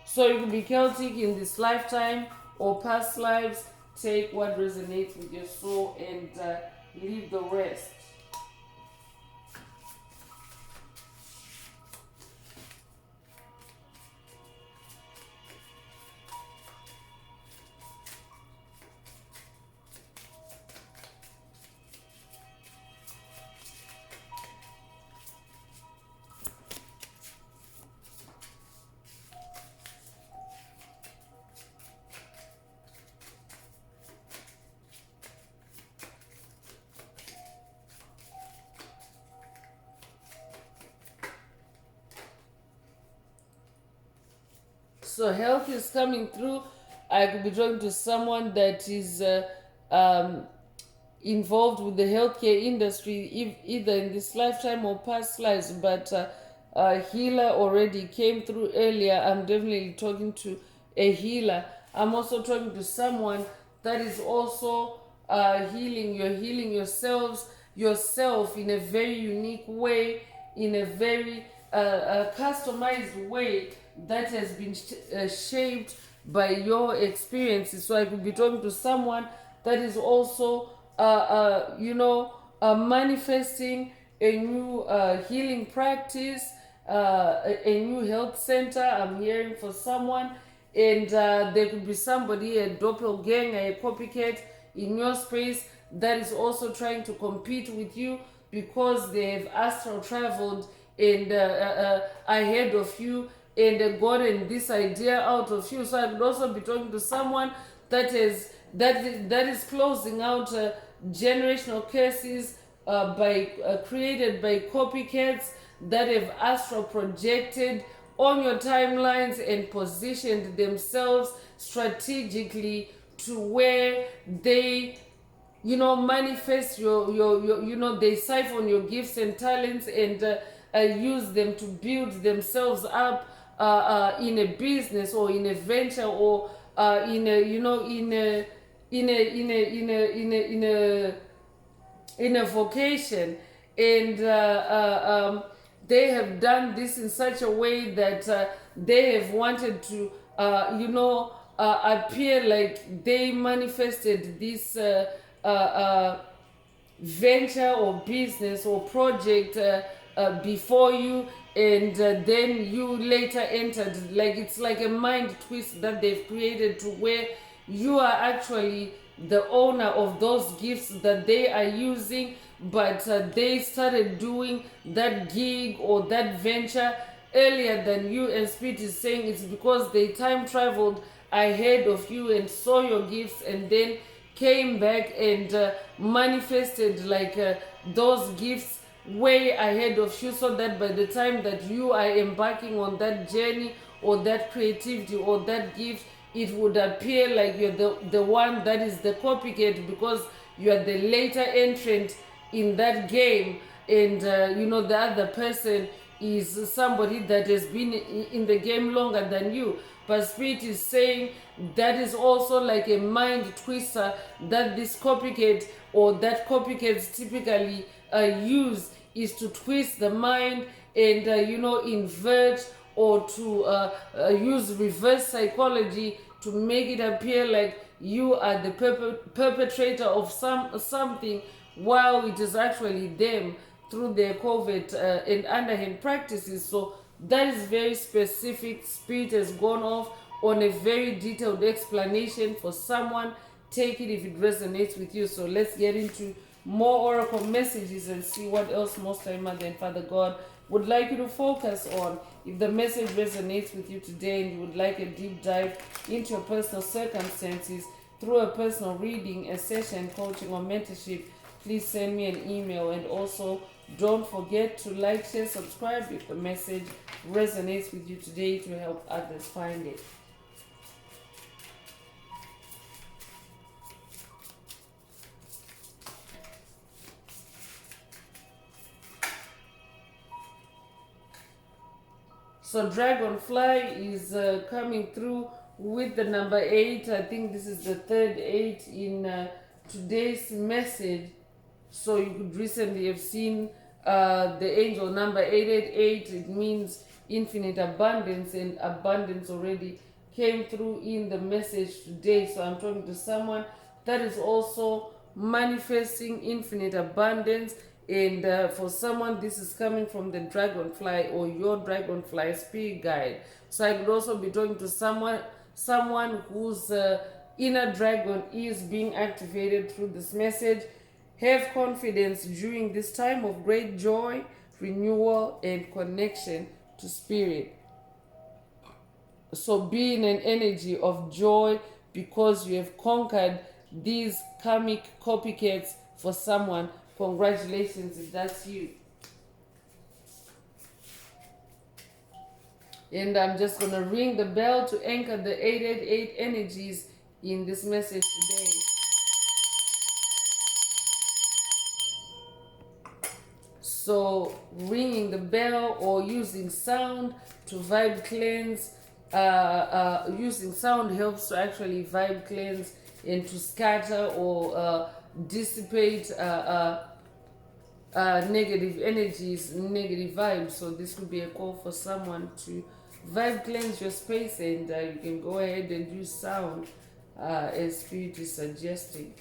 So you can be Celtic in this lifetime or past lives. Take what resonates with your soul and leave the rest. So health is coming through. I could be talking to someone that is involved with the healthcare industry, either in this lifetime or past lives. But a healer already came through earlier. I'm definitely talking to a healer. I'm also talking to someone that is also healing. You're healing yourself in a very unique way, in a very customized way that has been shaped by your experiences. So I could be talking to someone that is also, manifesting a new healing practice, a new health center. I'm hearing for someone, and there could be somebody, a doppelganger, a copycat in your space that is also trying to compete with you because they've astral traveled and ahead of you and gotten this idea out of you. So I could also be talking to someone that is closing out generational curses created by copycats that have astral projected on your timelines and positioned themselves strategically to where they manifest your they siphon your gifts and talents and use them to build themselves up in a business or in a venture or in a vocation, and they have done this in such a way that they have wanted to appear like they manifested this venture or business or project before you, and then you later entered. Like, it's like a mind twist that they've created to where you are actually the owner of those gifts that they are using, but they started doing that gig or that venture earlier than you, and Spirit is saying it's because they time traveled ahead of you and saw your gifts and then came back and manifested those gifts way ahead of you, so that by the time that you are embarking on that journey or that creativity or that gift, it would appear like you're the one that is the copycat because you are the later entrant in that game, and the other person is somebody that has been in the game longer than you. But Spirit is saying that is also like a mind twister that this copycat or that copycats typically use, is to twist the mind and invert or to use reverse psychology to make it appear like you are the perpetrator of something, while it is actually them through their covert and underhand practices. So that is very specific. Spirit has gone off on a very detailed explanation for someone. Take it if it resonates with you. So let's get into more oracle messages and see what else Most High Mother and Father God would like you to focus on. If the message resonates with you today and you would like a deep dive into your personal circumstances through a personal reading, a session, coaching, or mentorship, please send me an email. And also, don't forget to like, share, subscribe if the message resonates with you today to help others find it. So Dragonfly is coming through with the number 8. I think this is the third 8 in today's message. So you could recently have seen the angel number 888. It means infinite abundance, and abundance already came through in the message today. So I'm talking to someone that is also manifesting infinite abundance. And for someone, this is coming from the dragonfly or your dragonfly spirit guide. So I could also be talking to someone whose inner dragon is being activated through this message. Have confidence during this time of great joy, renewal, and connection to spirit. So be in an energy of joy because you have conquered these karmic copycats. For someone, congratulations if that's you. And I'm just going to ring the bell to anchor the 888 energies in this message today. So ringing the bell or using sound to vibe cleanse. Using sound helps to actually vibe cleanse and to scatter or dissipate negative energies, negative vibes. So this could be a call for someone to vibe cleanse your space, and you can go ahead and use sound as spirit is suggesting.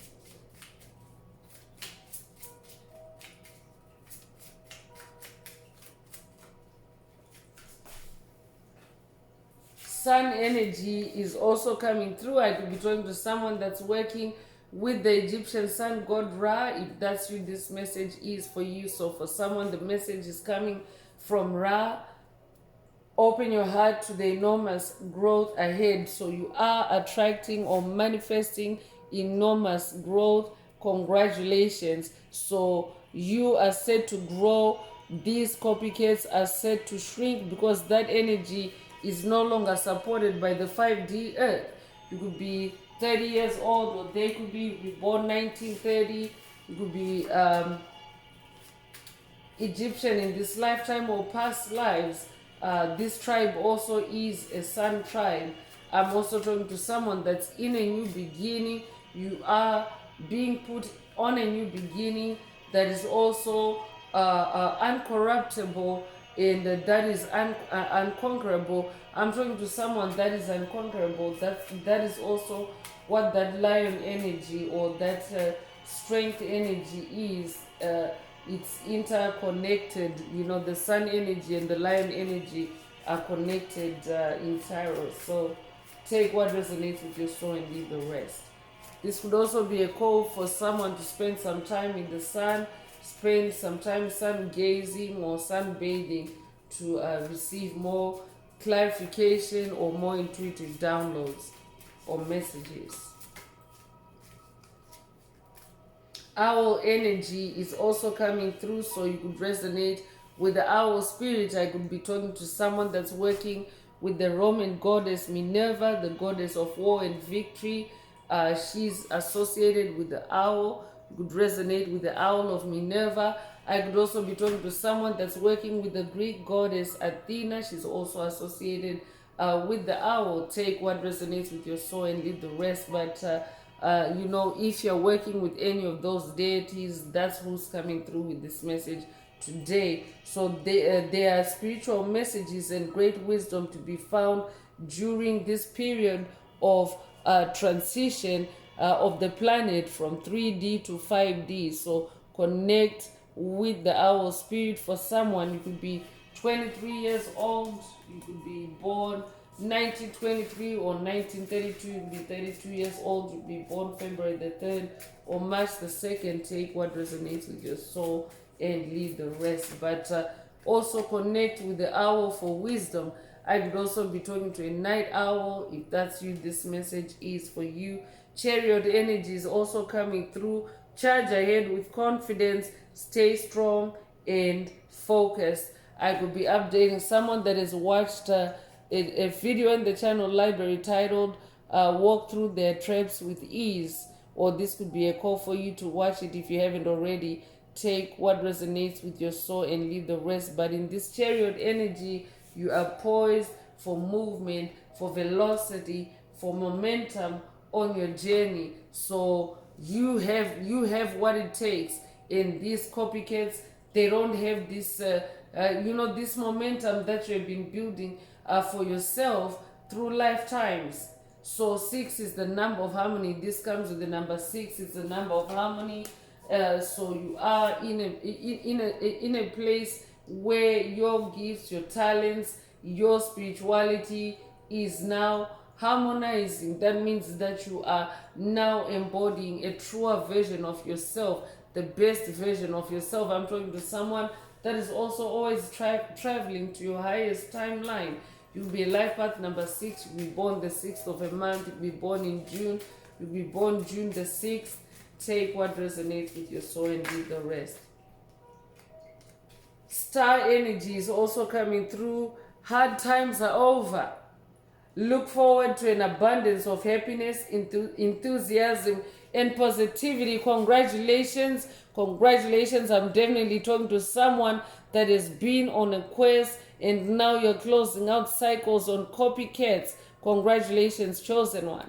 Sun energy is also coming through. I could be talking to someone that's working with the Egyptian sun god Ra. If that's you, this message is for you. So for someone, the message is coming from Ra. Open your heart to the enormous growth ahead. So you are attracting or manifesting enormous growth. Congratulations. So you are set to grow. These copycats are set to shrink because that energy is no longer supported by the 5D earth. You could be 30 years old, or they could be born 1930. You could be Egyptian in this lifetime or past lives. This tribe also is a sun tribe. I'm also talking to someone that's in a new beginning. You are being put on a new beginning that is also uncorruptible, and that is unconquerable. I'm talking to someone that is unconquerable. That is also what that lion energy or that strength energy is. It's interconnected. You know, the sun energy and the lion energy are connected in tarot. So take what resonates with your soul and leave the rest. This could also be a call for someone to spend some time in the sun, spend some time sun gazing or sunbathing to receive more clarification or more intuitive downloads or messages. Owl energy is also coming through, so you could resonate with the owl spirit. I could be talking to someone that's working with the Roman goddess Minerva, the goddess of war and victory. She's associated with the owl. You could resonate with the owl of Minerva. I could also be talking to someone that's working with the Greek goddess Athena. She's also associated with the owl. Take what resonates with your soul and leave the rest. But you know, if you're working with any of those deities, that's who's coming through with this message today. So there are spiritual messages and great wisdom to be found during this period of transition of the planet from 3D to 5D. So connect with the owl spirit. For someone, you could be 23 years old, you could be born 1923 or 1932, you could be 32 years old, you could be born February the 3rd or March the 2nd. Take what resonates with your soul and leave the rest. But also connect with the owl for wisdom. I could also be talking to a night owl. If that's you, this message is for you. Chariot energy is also coming through. Charge ahead with confidence, stay strong and focused. I could be updating someone that has watched a video in the channel library titled Walk Through Their Traps with Ease. Or this could be a call for you to watch it if you haven't already. Take what resonates with your soul and leave the rest. But in this chariot energy, you are poised for movement, for velocity, for momentum on your journey. So you have what it takes. And these copycats, they don't have this this momentum that you have been building for yourself through lifetimes. So 6 is the number of harmony. This comes with the number 6. It's the number of harmony. So you are in a place where your gifts, your talents, your spirituality is now harmonizing. That means that you are now embodying a truer version of yourself, the best version of yourself. I'm talking to someone that is also always traveling to your highest timeline. You'll be a life path number 6. You'll be born the 6th of a month. You'll be born in June. You'll be born June the 6th. Take what resonates with your soul and leave the rest. Star energy is also coming through. Hard times are over. Look forward to an abundance of happiness, enthusiasm, and positivity. Congratulations. Congratulations. I'm definitely talking to someone that has been on a quest and now you're closing out cycles on copycats. Congratulations, chosen one.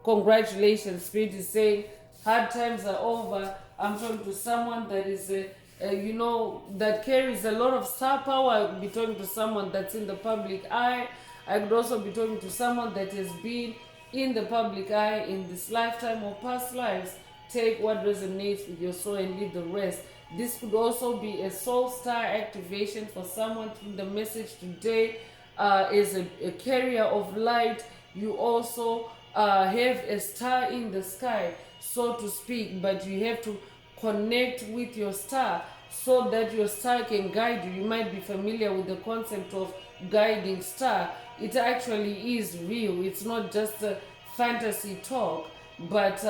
Congratulations. Spirit is saying hard times are over. I'm talking to someone that is that carries a lot of star power. I could be talking to someone that's in the public eye. I could also be talking to someone that has been in the public eye in this lifetime or past lives. Take what resonates with your soul and leave the rest. This could also be a soul star activation for someone through the message today. Is a carrier of light. You also have a star in the sky, so to speak, but you have to connect with your star so that your star can guide you. You might be familiar with the concept of guiding star. It actually is real. It's not just a fantasy talk, but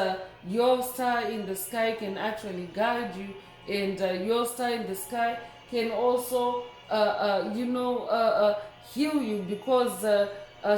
your star in the sky can actually guide you, and your star in the sky can also heal you, because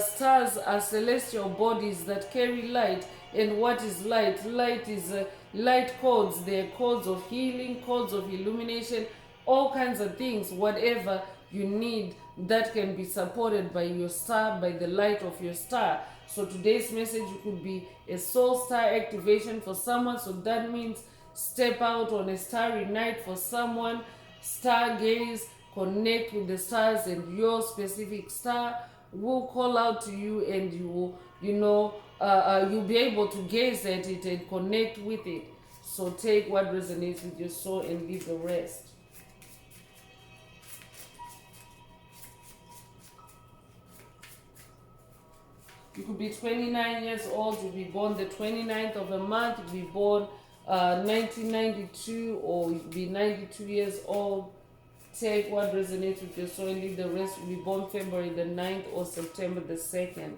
stars are celestial bodies that carry light. And what is light? Light is light codes. They're codes of healing, codes of illumination, all kinds of things. Whatever you need that can be supported by your star, by the light of your star. So today's message could be a soul star activation for someone. So that means step out on a starry night for someone, stargaze, connect with the stars, and your specific star will call out to you, and you will, you'll be able to gaze at it and connect with it. So take what resonates with your soul and leave the rest. You could be 29 years old, you'll be born the 29th of a month, you'll be born 1992, or you'll be 92 years old. Take what resonates with your soul and leave the rest. You'll be born February the 9th or September the 2nd.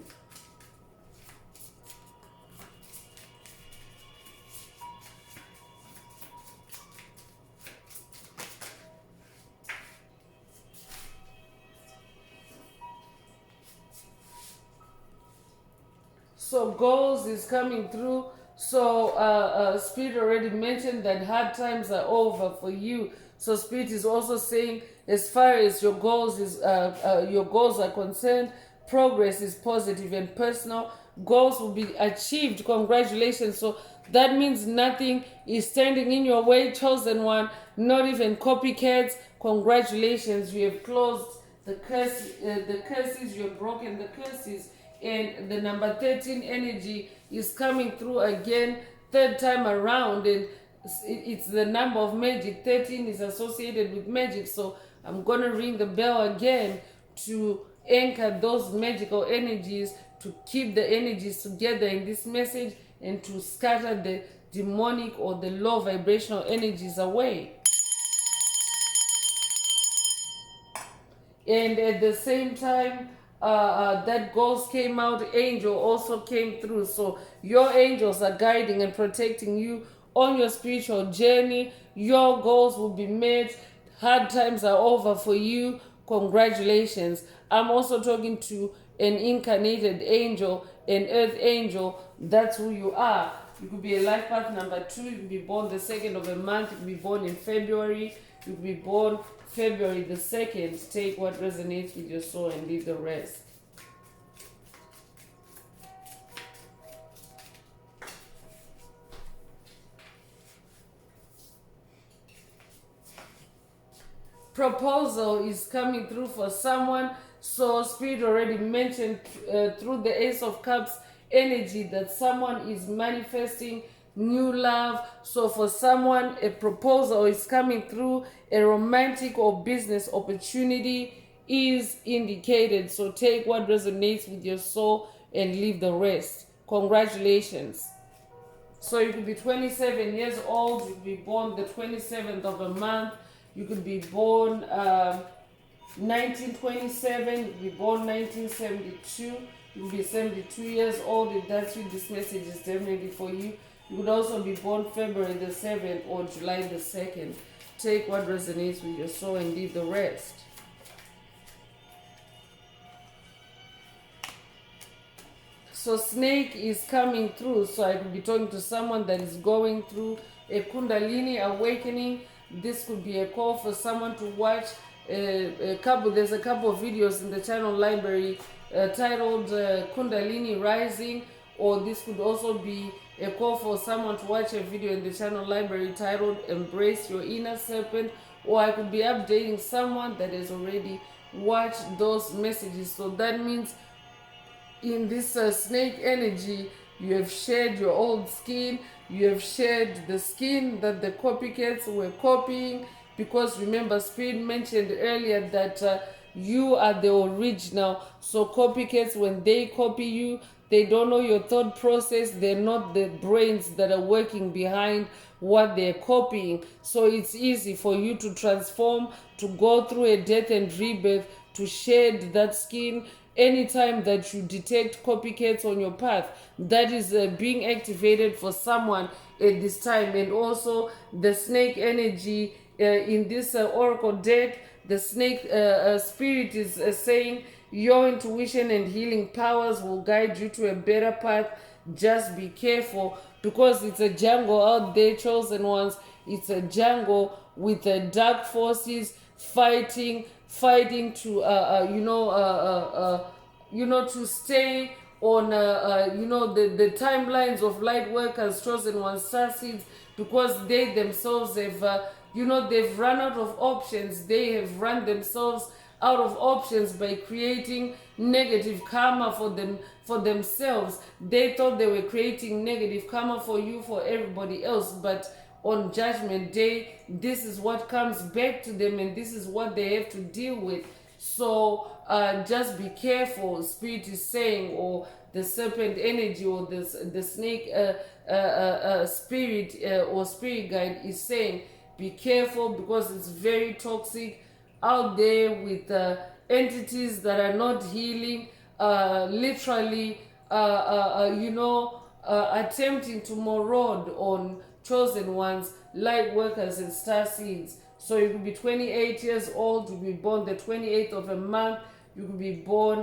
So goals is coming through. So Spirit already mentioned that hard times are over for you. So Spirit is also saying, as far as your goals are concerned, progress is positive and personal. Goals will be achieved. Congratulations. So that means nothing is standing in your way, chosen one. Not even copycats. Congratulations. You have closed the curses. You have broken the curses. And the number 13 energy is coming through again, third time around, and it's the number of magic. 13 is associated with magic, so I'm gonna ring the bell again to anchor those magical energies, to keep the energies together in this message, and to scatter the demonic or the low vibrational energies away. And at the same time, that ghost came out, angel also came through. So your angels are guiding and protecting you on your spiritual journey. Your goals will be met. Hard times are over for you. Congratulations. I'm also talking to an incarnated angel, an earth angel. That's who you are. You could be a life path number 2. You could be born the 2nd of a month. You could be born in February. You could be born February the 2nd. Take what resonates with your soul and leave the rest. Proposal is coming through for someone. So Spirit already mentioned through the Ace of Cups energy that someone is manifesting new love. So for someone, a proposal is coming through. A romantic or business opportunity is indicated. So take what resonates with your soul and leave the rest. Congratulations. So you could be 27 years old. You could be born the 27th of a month. You could be born 1927. You could be born 1972. You could be 72 years old. If that's you, this message is definitely for you. You could also be born February the 7th or July the 2nd. Take what resonates with your soul and leave the rest. So snake is coming through. So I could be talking to someone that is going through a Kundalini awakening. This could be a call for someone to watch there's a couple of videos in the channel library titled Kundalini Rising, or this could also be a call for someone to watch a video in the channel library titled Embrace Your Inner Serpent, or I could be updating someone that has already watched those messages. So that means in this snake energy, you have shed your old skin. You have shed the skin that the copycats were copying, because remember, Spirit mentioned earlier that you are the original. So copycats, when they copy you, they don't know your thought process. They're not the brains that are working behind what they're copying. So it's easy for you to transform, to go through a death and rebirth, to shed that skin. Anytime that you detect copycats on your path, that is being activated for someone at this time. And also the snake energy in this oracle deck, the snake spirit is saying your intuition and healing powers will guide you to a better path. Just be careful, because it's a jungle out there, chosen ones. It's a jungle with dark forces fighting to to stay on the timelines of light workers, chosen ones, star seeds, because they themselves have they've run out of options. They have run themselves out of options by creating negative karma for themselves. They thought they were creating negative karma for you, for everybody else, but on Judgment Day, this is what comes back to them, and this is what they have to deal with. So just be careful, Spirit is saying, or the serpent energy, or the snake spirit or spirit guide is saying, be careful, because it's very toxic out there with entities that are not healing, literally attempting to maraud on chosen ones, light workers, and star seeds. So you could be 28 years old, you could be born the 28th of a month, you could be born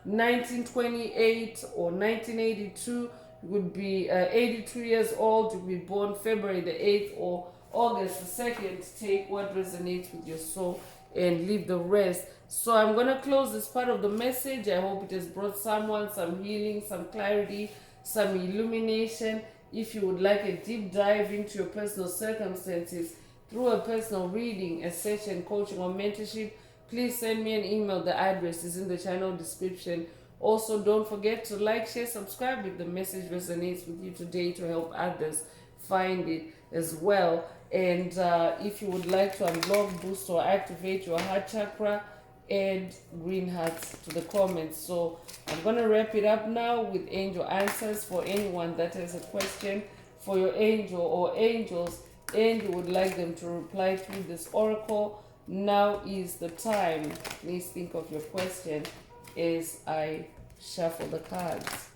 1928 or 1982, you could be 82 years old, you could be born February the 8th or August the 2nd. Take what resonates with your soul and leave the rest. So I'm going to close this part of the message. I hope it has brought someone some healing, some clarity, some illumination. If you would like a deep dive into your personal circumstances through a personal reading, a session, coaching, or mentorship, please send me an email. The address is in the channel description. Also, don't forget to like, share, subscribe if the message resonates with you today, to help others find it as well. And if you would like to unlock, boost, or activate your heart chakra, add green hearts to the comments. So I'm going to wrap it up now with angel answers. For anyone that has a question for your angel or angels and you would like them to reply through this oracle, Now is the time. Please think of your question as I shuffle the cards.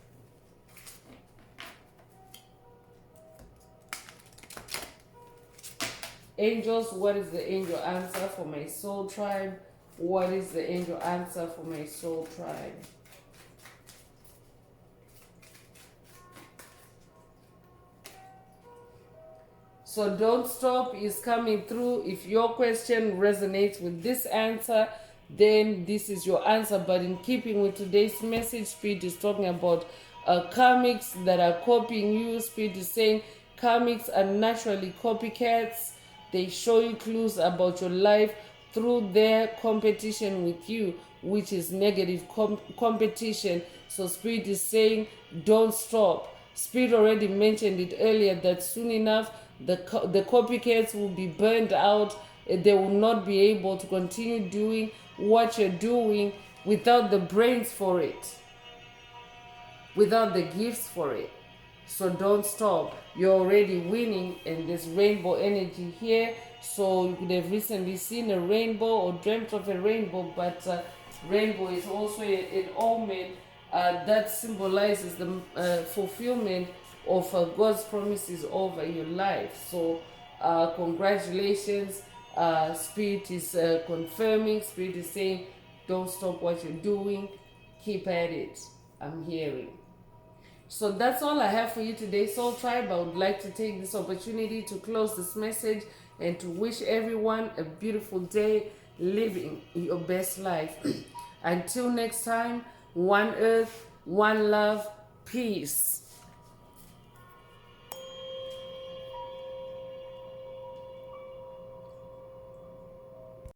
Angels, what is the angel answer for my soul tribe? What is the angel answer for my soul tribe? So don't stop is coming through. If your question resonates with this answer, then this is your answer. But in keeping with today's message, Spirit is talking about karmics that are copying you. Spirit is saying karmics are naturally copycats. They show you clues about your life through their competition with you, which is negative competition. So Spirit is saying don't stop. Spirit already mentioned it earlier that soon enough the copycats will be burned out. They will not be able to continue doing what you're doing without the brains for it, without the gifts for it. So don't stop. You're already winning, and there's rainbow energy here. So you could have recently seen a rainbow or dreamt of a rainbow, but rainbow is also an omen that symbolizes the fulfillment of God's promises over your life. So congratulations. Spirit is confirming. Spirit is saying don't stop what you're doing. Keep at it. I'm hearing. So that's all I have for you today, Soul Tribe. I would like to take this opportunity to close this message and to wish everyone a beautiful day living your best life. Until next time, one earth, one love, peace.